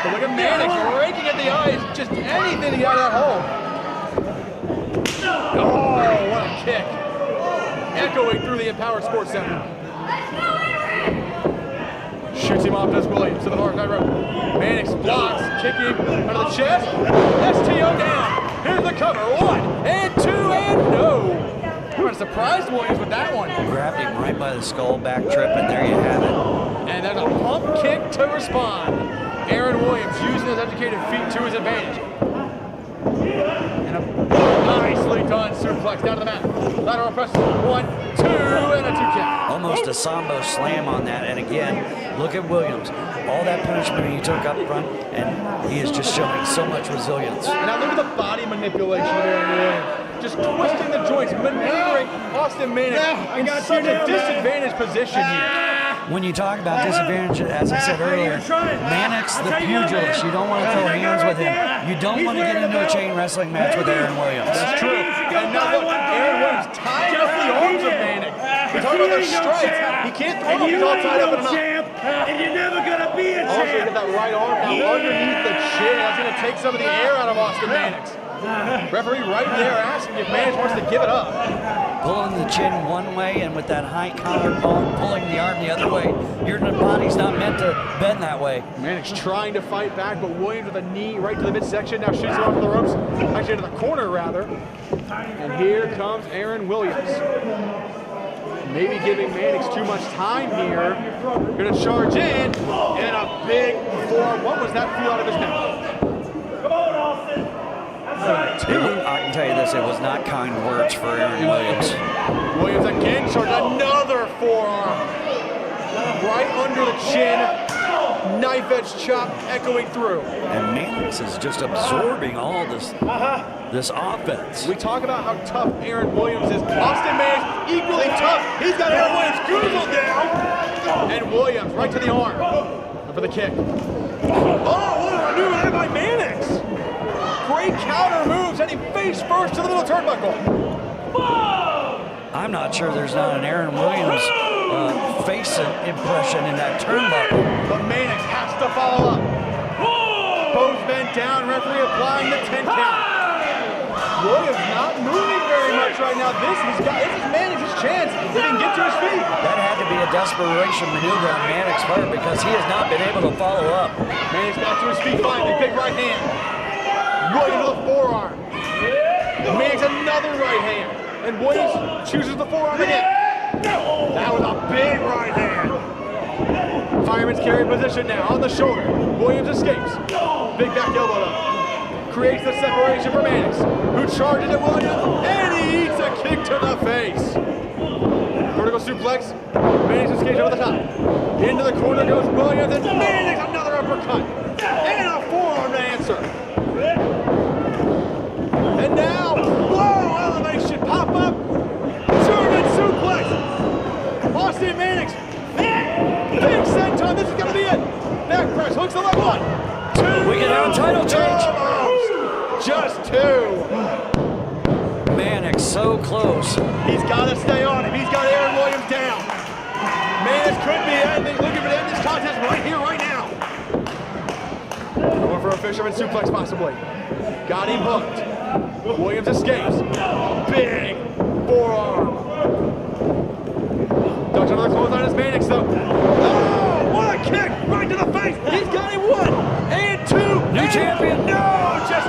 But look at Mannix raking at the eyes, just anything to get out of that hole. Oh, what a kick. Echoing through the Empowered Sports Center. Shoots him off, does Williams to the far side rope. Mannix blocks, kicking under the chest. STO down. Here's the cover. 1 and 2 and no. I'm surprised Williams with that one. Grabbed him right by the skull, back trip, and there you have it. And there's a pump kick to respond. Aaron Williams using his educated feet to his advantage. And a nicely done suplex down to the mat. Lateral press, 1, 2, and a 2 count. Almost a Sambo slam on that. And again, look at Williams. All that punishment he took up front, and he is just showing so much resilience. And now look at the body manipulation of Aaron Williams. Just twisting the joints, maneuvering Austin Mannix in such a disadvantaged position here. When you talk about disadvantage, as I said earlier, Mannix, the pugilist, you don't want to throw hands with him. You don't want to get into a chain wrestling match with Aaron Williams. That's true. And now look, Aaron Williams tying up the arms of Mannix. We're talking about their strikes. He can't throw them. He's all tied up in a knot. And you're never gonna be a Also, you get that right arm now underneath the chin. That's going to take some of the air out of Austin Mannix. Referee right there asking if Mannix wants to give it up. Pulling the chin one way, and with that high collar pulling the arm the other way. Your body's not meant to bend that way. Mannix trying to fight back, but Williams with a knee right to the midsection. Now shoots it off the ropes. Actually, into the corner, rather. And here comes Aaron Williams. Maybe giving Mannix too much time here. Gonna charge in, and a big forearm. What was that feel out of his neck? Come on, Austin. That's right. I can tell you this, it was not kind words for Aaron Williams. Williams again charged another forearm. Right under the chin. Knife edge chop echoing through. And Mannix is just absorbing all this offense. We talk about how tough Aaron Williams is. Austin Mannix equally tough. He's got Aaron Williams goozled down. And Williams right to the arm. For the kick. Oh, what a new eye by Mannix. Great counter moves, and he face first to the little turnbuckle. I'm not sure there's not an Aaron Williams face impression in that turnbuckle. But Mannix has to follow up. Both bent down, referee applying the 10 count. Williams not moving very much right now. This is Mannix's chance if he can get to his feet. That had to be a desperation maneuver on Mannix's part because he has not been able to follow up. Mannix back to his feet finally, big right hand. Williams with a forearm. Mannix another right hand. And Williams chooses the forearm again. That was a big right hand. Fireman's carry position now on the shoulder. Williams escapes. Big back elbow up. Creates the separation for Mannix, who charges at Williams, and he eats a kick to the face. Vertical suplex. Mannix escapes over the top. Into the corner goes Williams, and Mannix another uppercut. And a forearm to answer. And now, whoa, elevation, pop up, German suplex. Austin Mannix, big senton, this is gonna be it. Back press, hooks the left one, 2. We can have a title change. Just 2. Mannix so close. He's gotta stay on him, he's got Aaron Williams down. Mannix could be ending, looking for the end of this contest right here, right now. Going for a fisherman suplex possibly. Got him hooked. Williams escapes. Big forearm. Ducks another clothesline as Mannix though. Oh, what a kick! Right to the face! He's got him 1 and 2. New champion. No, just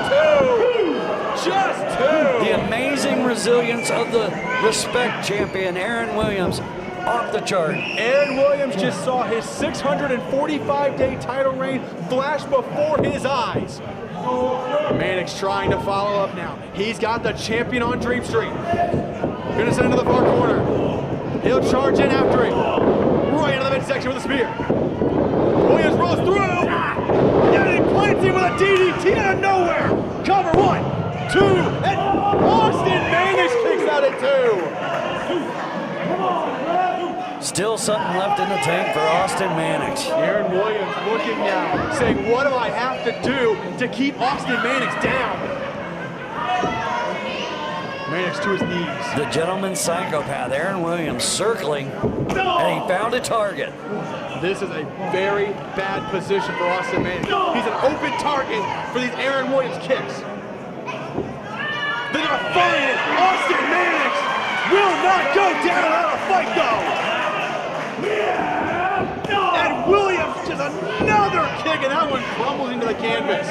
2. Just 2. The amazing resilience of the Respect champion, Aaron Williams, off the chart. Aaron Williams just saw his 645-day title reign flash before his eyes. Mannix trying to follow up now. He's got the champion on Dream Street. Gonna send into the far corner. He'll charge in after him. Right into the midsection with a spear. Williams rolls through. And he plants him with a DDT out of nowhere. Cover 1, 2, and Austin Mannix kicks out at 2. Still something left in the tank for Austin Mannix. Aaron Williams looking now, saying, what do I have to do to keep Austin Mannix down? Mannix to his knees. The gentleman psychopath, Aaron Williams, circling, and he found a target. This is a very bad position for Austin Mannix. He's an open target for these Aaron Williams kicks. They're gonna find it. Austin Mannix will not go down without a fight, though. And Williams just another kick, and that one crumbles into the canvas.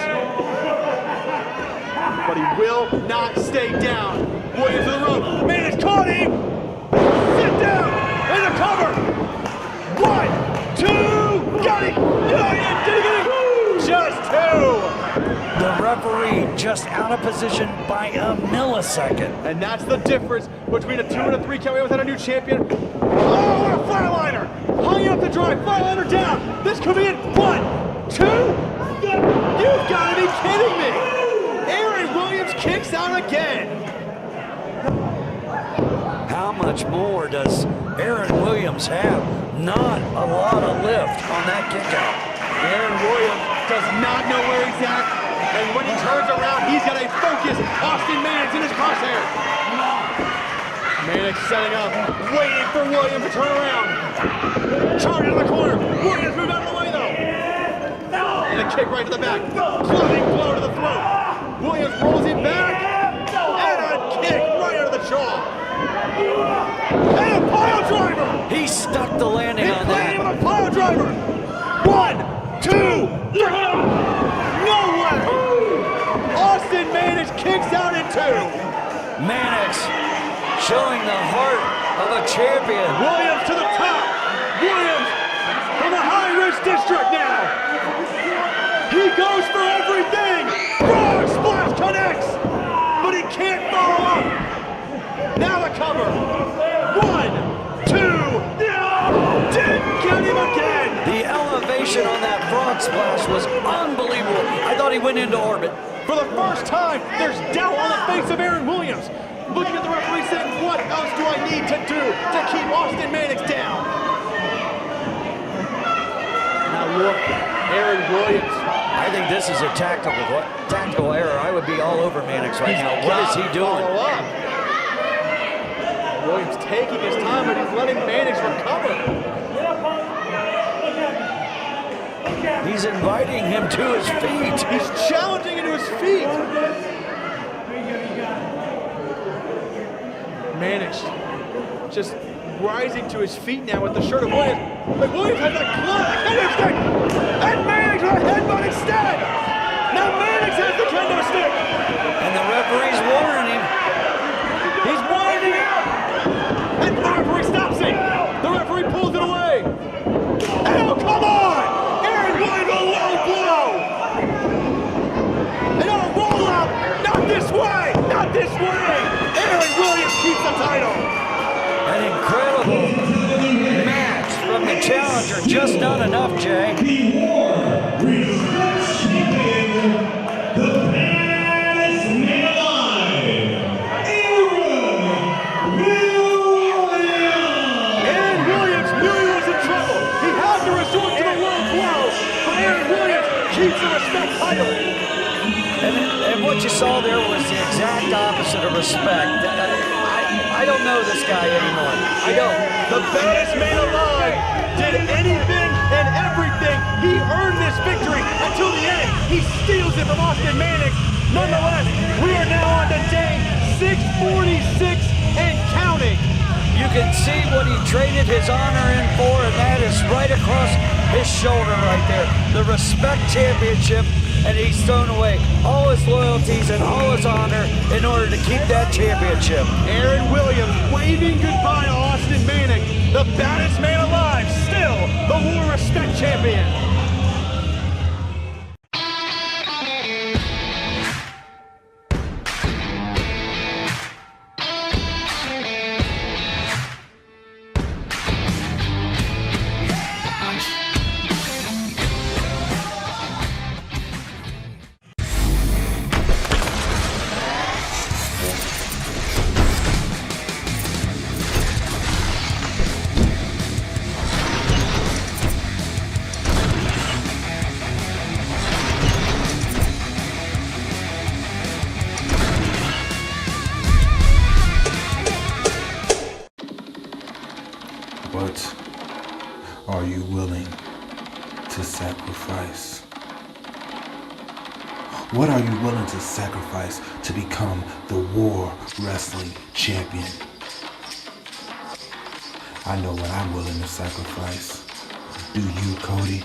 But he will not stay down. Williams to the rope. Mannix caught him. Sit down. In the cover. 1, 2. Got him. Did he get him? Just 2. The referee just out of position by a millisecond. And that's the difference between a 2 and a 3 count without a new champion. Oh, what a flatliner! Hung up the drive, flatliner down. This could be it. 1, 2. You've got to be kidding me! Aaron Williams kicks out again. How much more does Aaron Williams have? Not a lot of lift on that kick out. Aaron Williams does not know where he's at. And when he turns around, he's got a focused Austin Mannix in his crosshair. Mannix setting up, waiting for Williams to turn around. Charge in the corner. Williams moved out of the way, though. And a kick right to the back. Clubbing blow to the throat. Williams rolls him back. And a kick right under the jaw. And a pile driver. He stuck the landing on that. With a pile driver. 1, 2, 3. No way. Austin Mannix kicks out at 2. Mannix showing the heart of a champion. Williams to the top. Williams from the High Ridge District now. He goes for everything. Frog splash connects, but he can't follow up. Now the cover. 1, 2. Didn't get him again. The elevation on that frog splash was unbelievable. I thought he went into orbit. For the first time, there's doubt on the face of Aaron Williams. Looking at the referee saying, what else do I need to do to keep Austin Mannix down? Now look, Aaron Williams. I think this is a tactical error. I would be all over Mannix right now. What is he doing? Williams taking his time, but he's letting Mannix recover. He's inviting him to his feet. He's challenging him to his feet. Mannix just rising to his feet now with the shirt of Williams. But Williams has that kendo stick. And Mannix with a headbutt instead. Now Mannix has the kendo stick. And the referee's warning him. He's winding out. And the referee stops him. The referee pulls it away. Oh, come on! Aaron Williams a low blow. And a roll up. Not this way. Not this way. Aaron Williams keeps the title. An incredible match from the challenger. Just not enough, Jay. Aaron Williams knew he was in trouble. He had to resort to the low blow, but Aaron Williams keeps the Respect title. And what you saw there was the exact opposite of respect. I don't know this guy anymore. I don't. The baddest man alive did anything and everything. He earned this victory until the end. He steals it from Austin Mannix. Nonetheless, we are now on to day 646 and counting. You can see what he traded his honor in for, and that is right across his shoulder right there. The Respect Championship, and he's thrown away all his loyalties and all his honor in order to keep that championship. Aaron Williams waving goodbye to Austin Manning, the baddest man alive, still the War Respect Champion. What are you willing to sacrifice? What are you willing to sacrifice to become the War Wrestling Champion? I know what I'm willing to sacrifice. Do you, Cody?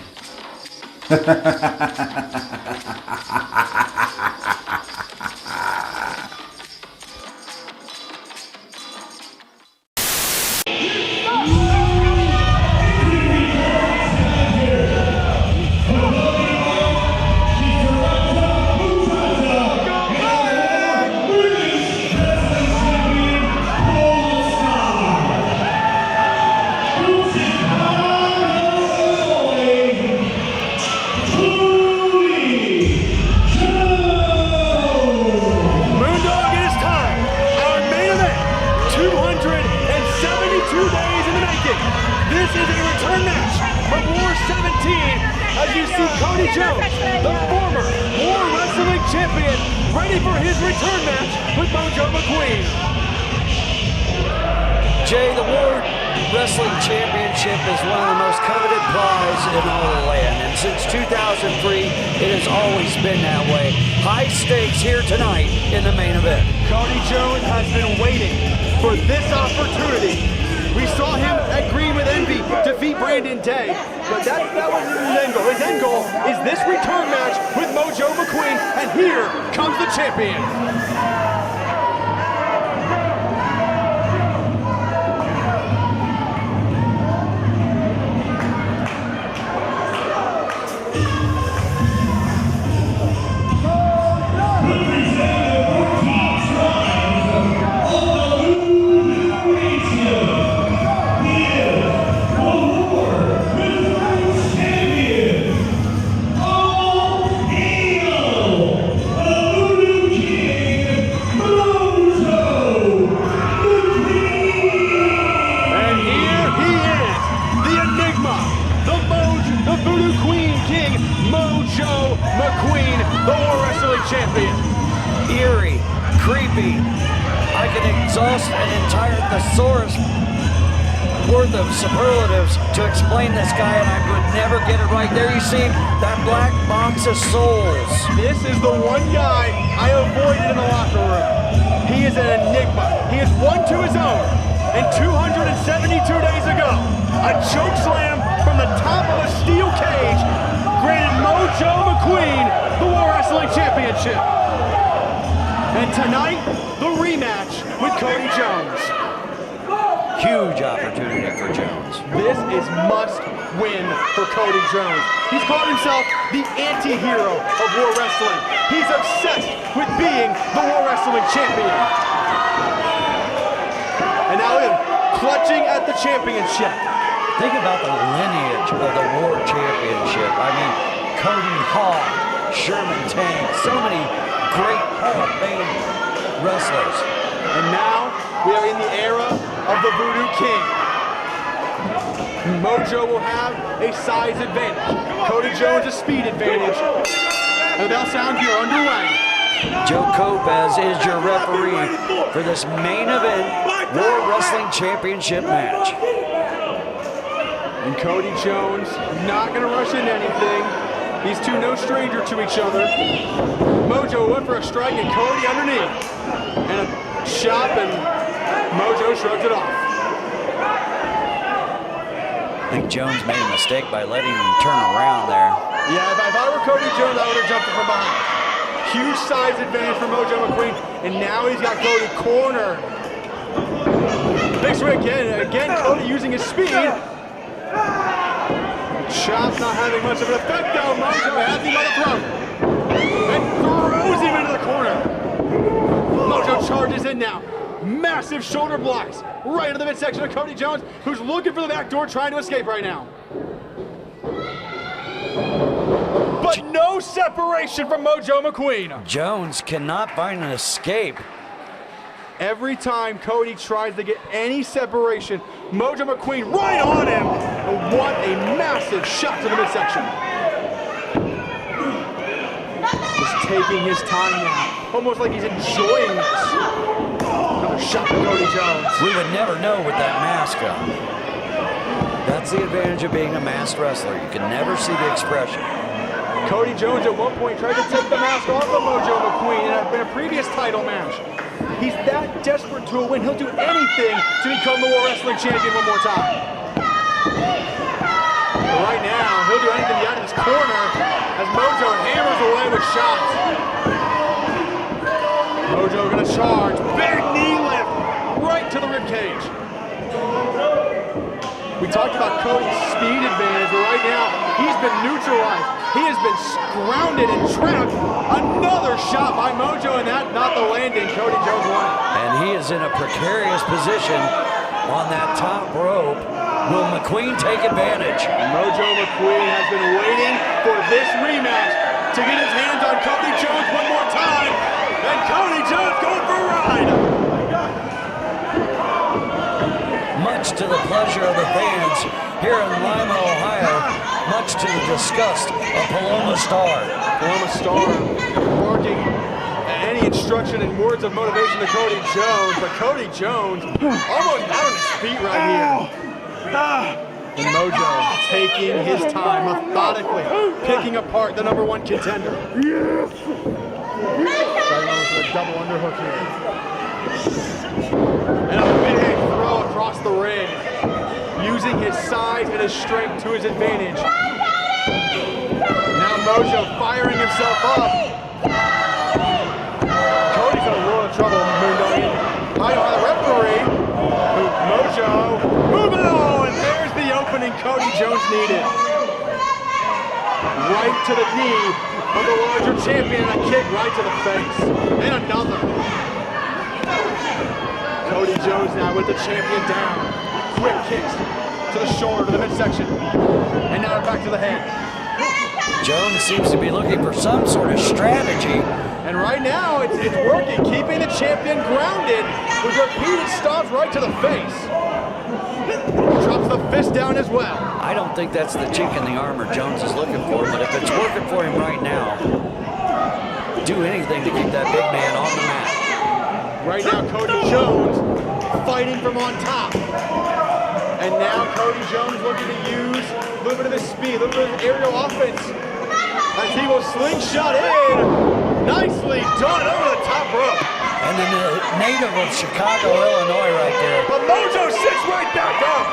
This is a return match from War 17 as you see Cody Jones, the former War Wrestling Champion, ready for his return match with Mojo McQueen. Jay, the War Wrestling Championship is one of the most coveted prize in all the land, and since 2003, it has always been that way. High stakes here tonight in the main event. Cody Jones has been waiting for this opportunity. We saw him at Green with Envy defeat Brandon Day, but that wasn't his end goal. His end goal is this return match with Mojo McQueen, and here comes the champion. Champion. Eerie, creepy. I can exhaust an entire thesaurus worth of superlatives to explain this guy, and I would never get it right. There you see that black box of souls. This is the one guy I avoided in the locker room. He is an enigma. He is one to his own. And 272 days ago, a choke slam from the top of a steel cage granted Mojo McQueen the War Wrestling Championship. And tonight, the rematch with Cody Jones. Huge opportunity for Jones. This is must win for Cody Jones. He's called himself the anti-hero of War Wrestling. He's obsessed with being the War Wrestling Champion. And now him clutching at the championship. Think about the lineage of the War Championship. I mean, Cody Hall, Sherman Tang, so many great Hall of Fame wrestlers. And now we are in the era of the Voodoo King. Mojo will have a size advantage. Cody Jones a speed advantage. And the bell sounds, you're underway. Joe Copez is your referee for this main event War Wrestling Championship match. And Cody Jones not going to rush into anything. These two no stranger to each other. Mojo went for a strike and Cody underneath. And a chop, and Mojo shrugs it off. I think Jones made a mistake by letting him turn around there. Yeah, if I were Cody Jones, I would have jumped from behind. Huge size advantage for Mojo McQueen, and now he's got Cody cornered. Big swing again, Cody using his speed. Chop's not having much of an effect though. Mojo has him on the throat and throws him into the corner. Mojo charges in now. Massive shoulder blocks right into the midsection of Cody Jones, who's looking for the back door, trying to escape right now. But no separation from Mojo McQueen. Jones cannot find an escape. Every time Cody tries to get any separation, Mojo McQueen right on him. And what a massive shot to the midsection. Just taking his time now, almost like he's enjoying this. Another shot to Cody Jones. We would never know with that mask on. That's the advantage of being a masked wrestler. You can never see the expression. Cody Jones at one point tried to take the mask off of Mojo McQueen in a previous title match. He's that desperate to win, he'll do anything to become the World Wrestling Champion one more time. But right now, he'll do anything to get out of his corner as Mojo hammers away with shots. Mojo gonna charge, big knee lift, right to the ribcage. We talked about Cody's speed advantage, but right now, he's been neutralized. He has been grounded and trapped. Another shot by Mojo, and that not the landing. Cody Jones won it. And he is in a precarious position on that top rope. Will McQueen take advantage? Mojo McQueen has been waiting for this rematch to get his hands on Cody Jones one more time. And Cody Jones going for a ride. Much to the pleasure of the fans here in Lima, Ohio, much to the disgust of Paloma Star. Paloma Star barking any instruction and words of motivation to Cody Jones, but Cody Jones almost out on his feet right here. And Mojo taking his time, methodically picking apart the #1 contender. Starting off with a double underhook here. And a big throw across the ring, using his size and his strength to his advantage. Now Mojo firing himself up. Cody's in a world of trouble, Moondog. I know the referee. Mojo moving on, and there's the opening Cody Jones needed. Right to the knee of the larger champion, and a kick right to the face. And another. Cody Jones now with the champion down. Quick kicks to the shoulder, to the midsection. And now back to the head. Jones seems to be looking for some sort of strategy. And right now, it's working, keeping the champion grounded with repeated stomps right to the face. Drops the fist down as well. I don't think that's the chink in the armor Jones is looking for, but if it's working for him right now, do anything to keep that big man on the mat. Right now, Cody Jones fighting from on top. And now Cody Jones looking to use a little bit of his speed, a little bit of his aerial offense. As he will slingshot in. Nicely done over the top rope. And then the native of Chicago, Illinois right there. But Mojo sits right back up.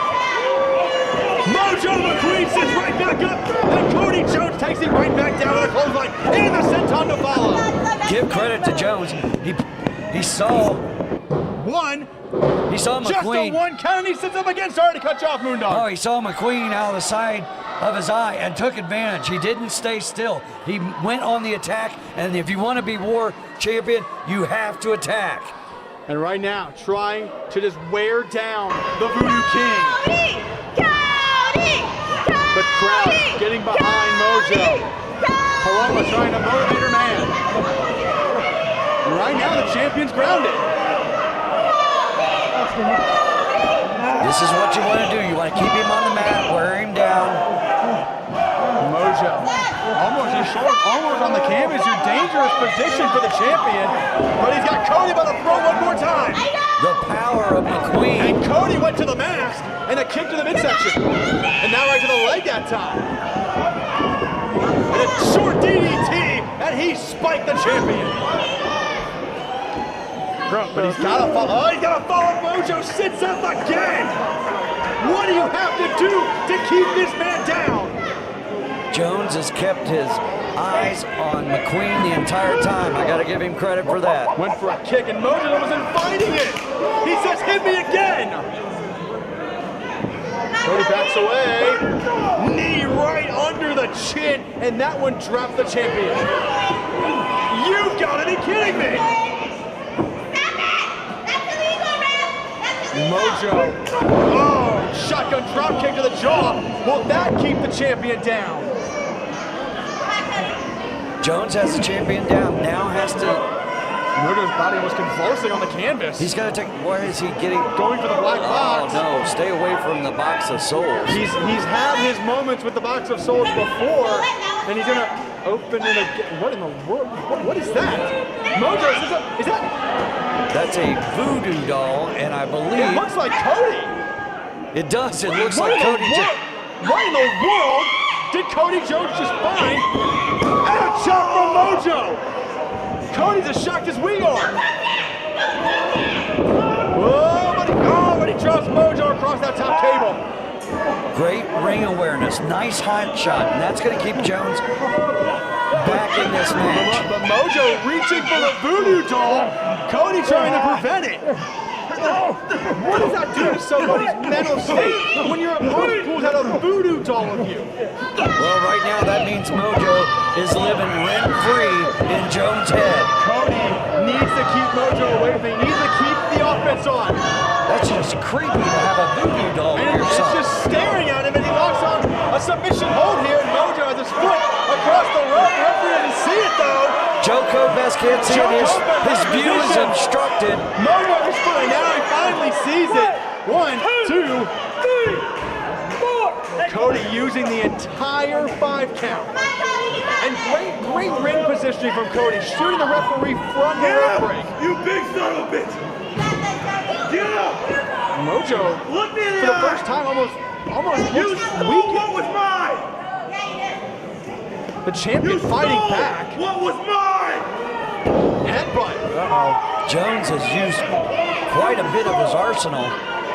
Mojo McQueen sits right back up. And Cody Jones takes it right back down to the clothesline. And the senton to follow. Give credit to Jones. He saw one. He saw McQueen. Just a one count, and he sits up again. Sorry to cut you off, Moondog. Oh, he saw McQueen out of the side of his eye and took advantage. He didn't stay still. He went on the attack, and if you want to be war champion, you have to attack. And right now, trying to just wear down the Voodoo King. Cody! Cody! The crowd getting behind Mojo. Paloma trying to motivate her man. And right now, the champion's grounded. This is what you want to do. You want to keep him on the mat, wear him down. Mojo, almost on the canvas. Your dangerous position for the champion. But he's got Cody by the throat one more time. The power of McQueen. And Cody went to the mask and a kick to the midsection. And now right to the leg that time. And a short DDT, and he spiked the champion. But he's got to follow. Oh, he's got to follow. Mojo sits up again. What do you have to do to keep this man down? Jones has kept his eyes on McQueen the entire time. I got to give him credit for that. Went for a kick and Mojo wasn't fighting it. He says, hit me again. Cody backs away. Knee right under the chin, and that one dropped the champion. You gotta be kidding me. Mojo. Oh, shotgun drop kick to the jaw. Will that keep the champion down? Jones has the champion down. Now has to. Mojo's body was convulsing on the canvas. He's got to take. Where is he getting? Going for the black box. Oh no! Stay away from the box of souls. He's had his moments with the box of souls before, and he's gonna open it again. What in the world? What is that? Mojo, is that? That's a voodoo doll, and I believe It looks like Cody. it does. It looks What like in the Cody. What in the world did Cody Jones just find? And a chop from Mojo. Cody's as shocked as we are. But he drops Mojo across that top table. Great ring awareness. Nice hot shot, and that's going to keep Jones back in this match. But Mojo reaching for the voodoo doll. Cody trying to prevent it. What does that do to somebody's mental state when your opponent pulls out a voodoo doll of you? Well, right now that means Mojo is living rent-free in Jones' head. Cody needs to keep Mojo away from me. He needs to keep the offense on. That's just creepy to have a voodoo doll And in your it's son. just staring at him, and he locks on a submission hold here, and Mojo has his foot across the rope. The referee doesn't see it, though. Joe Cobes can't see it. His view is obstructed. Mojo his foot, and now he finally sees it. 1, 2, 3, 4. Cody using the entire 5 count. And great ring positioning from Cody, shooting the referee from the rope break. You big son of a bitch! Get up! Mojo, Look me in for the the first time, almost You looks stole weak. what was mine! The champion fighting back. What was mine? Headbutt. Jones has used quite a bit of his arsenal.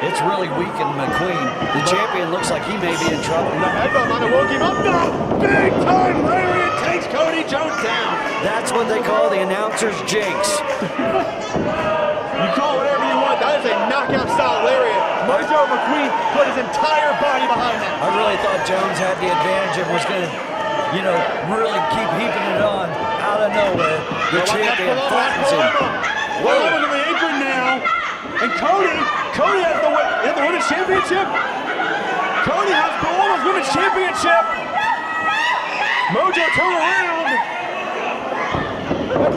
It's really weakened McQueen. The champion looks like he may be in trouble. The headbutt might have woke him up. No! Big time lariat takes Cody Jones down. That's what they call the announcer's jinx. You call it whatever you want. That is a knockout style lariat. Mojo McQueen put his entire body behind that. I really thought Jones had the advantage and was going to, really keep heaping it on out of nowhere. The champion flattens him. Well, over to the apron now. And Cody has the women's championship. Cody has the women's championship. Mojo turn around.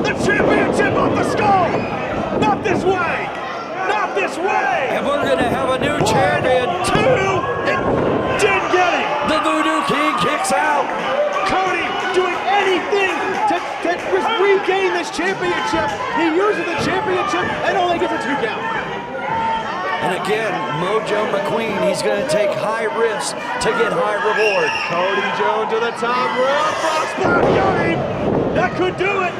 The championship off the skull. Not this way. Not this way. And we're going to have a new champion. 2, and didn't get it. The Voodoo King kicks out. Cody doing anything to regain this championship. He uses the championship and only gets a 2 count. And again, Mojo McQueen, he's going to take high risks to get high reward. Cody Jones to the top rope. Frog splash, got him. That could do it.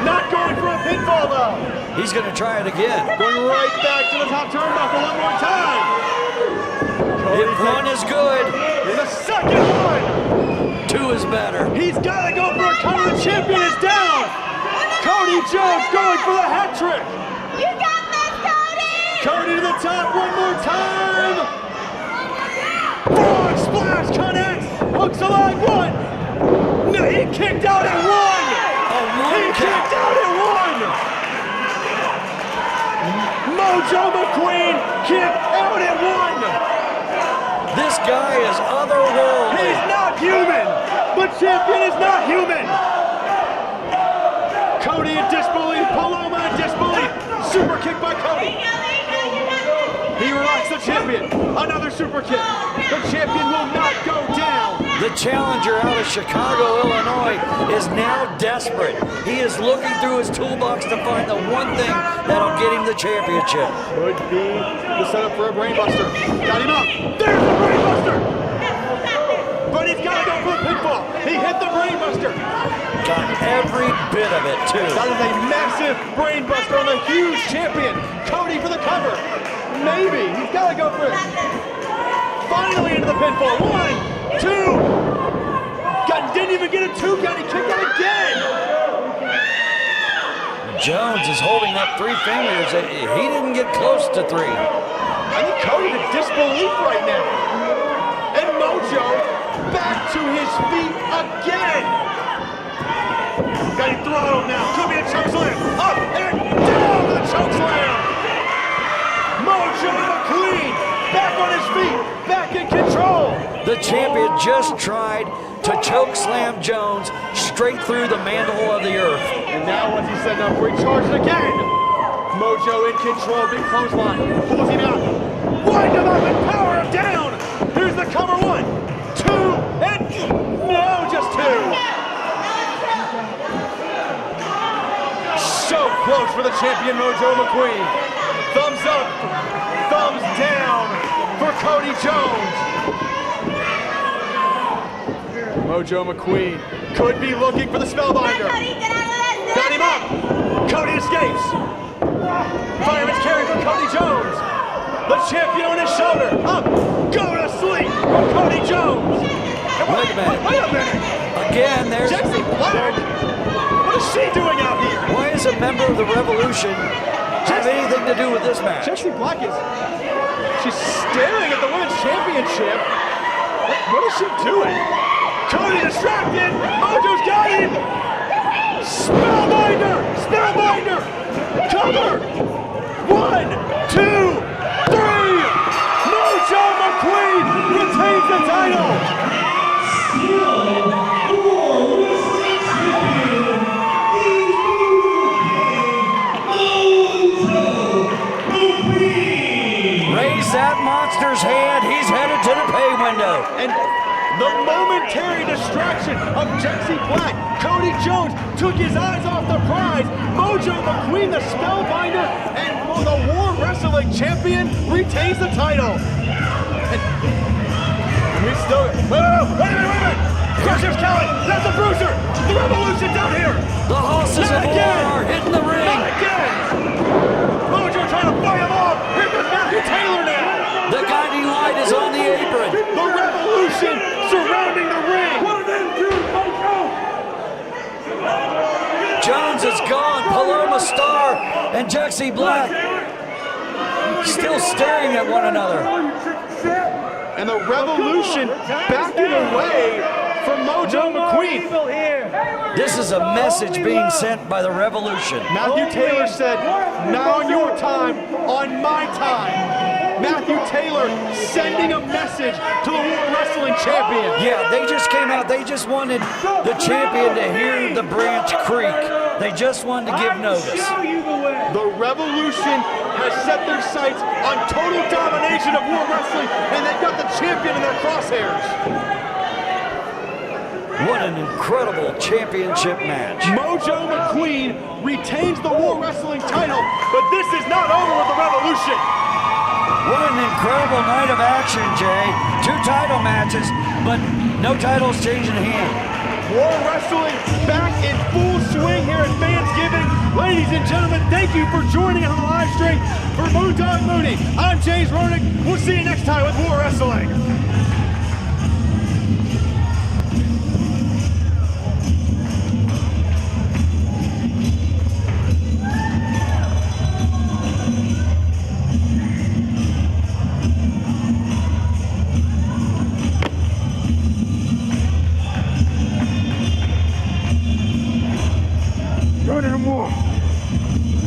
Not going for a pinfall though. He's going to try it again. Going right back to the top turnbuckle one more time. If one is good, and the second one. 2 is better. He's got to go for a cover. The champion is down. Cody Jones going for the hat trick. You got this, Cody! Cody to the top one more time. Frog splash connects. Hooks alive 1. No, he kicked out at 1. He kicked out at 1. Mojo McQueen kicked out at 1. This guy is otherworldly. He's not human. The champion is not human. Cody in disbelief. Paloma in disbelief. Super kick by Cody. He rocks the champion. Another super kick. The champion will not go down. The challenger out of Chicago, Illinois is now desperate. He is looking through his toolbox to find the one thing that'll get him the championship. Could be the setup for a brainbuster. Got him up. There's the brainbuster. But he's got to go for a pinfall. He hit the brainbuster. Got every bit of it, too. That is a massive brainbuster on the huge champion. Cody for the cover. Maybe. He's got to go for it. finally into the pinfall. 1, 2. Didn't even get a 2 count. He kicked out again. Jones is holding up 3 fingers. He didn't get close to 3. I think Cody's in disbelief right now. And Mojo back to his feet again. Got him throttled now. Could be a choke slam. Up and down with a choke slam. Mojo McQueen back on his feet, back in control. The champion just tried to choke slam Jones straight through the mantle of the earth. And now once he's setting up for a charge again. Mojo in control, big clothesline. Pulls him out. Wind him up and power him down. Here's the cover. 1, 2, and no, just 2. So close for the champion, Mojo McQueen. Thumbs up, thumbs down for Cody Jones. Mojo McQueen could be looking for the spellbinder. Got him up. Cody escapes. Fireman's carry for Cody Jones. The champion on his shoulder. Up. Go to sleep for Cody Jones. Wait a minute. Again, there's Jesse Black. What is she doing out here? Why is a member of the Revolution have anything to do with this match? Jesse Black she's staring at the women's championship. What is she doing? Cody distracted. Mojo's got him. Spellbinder. Spellbinder. Cover. 1, 2, 3. Mojo McQueen retains the title. Raise that monster's head. He's headed to the pay window. And the momentary distraction of Jesse Black. Cody Jones took his eyes off the prize. Mojo McQueen, the spellbinder, and the War Wrestling Champion, retains the title. And we still... Wait a minute. Bruiser's Kelly. That's a bruiser. The Revolution down here. The horses of war are hitting the ring. Not again. Mojo trying to fight him off. Here comes Matthew Taylor now. The guiding light is on the apron. The Revolution surrounding the ring. Jones is gone. Paloma Star and Jesse Black still staring at one another. And the Revolution backing away from Mojo McQueen. This is a message being sent by the Revolution. Matthew Taylor said, "Not on your time, on my time." Matthew Taylor sending a message to the World Wrestling Champion. Yeah, they just came out. They just wanted the champion to hear the branch creak. They just wanted to give notice. The Revolution has set their sights on total domination of World Wrestling, and they've got the champion in their crosshairs. What an incredible championship match. Mojo McQueen retains the War Wrestling title, but this is not over with the Revolution. What an incredible night of action, Jay. 2 title matches, but no titles changing hands. War Wrestling back in full swing here at Fansgiving. Ladies and gentlemen, thank you for joining us on the live stream. For Moondog Mooney, I'm James Ronick. We'll see you next time with War Wrestling.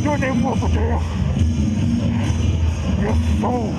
Your name was Your soul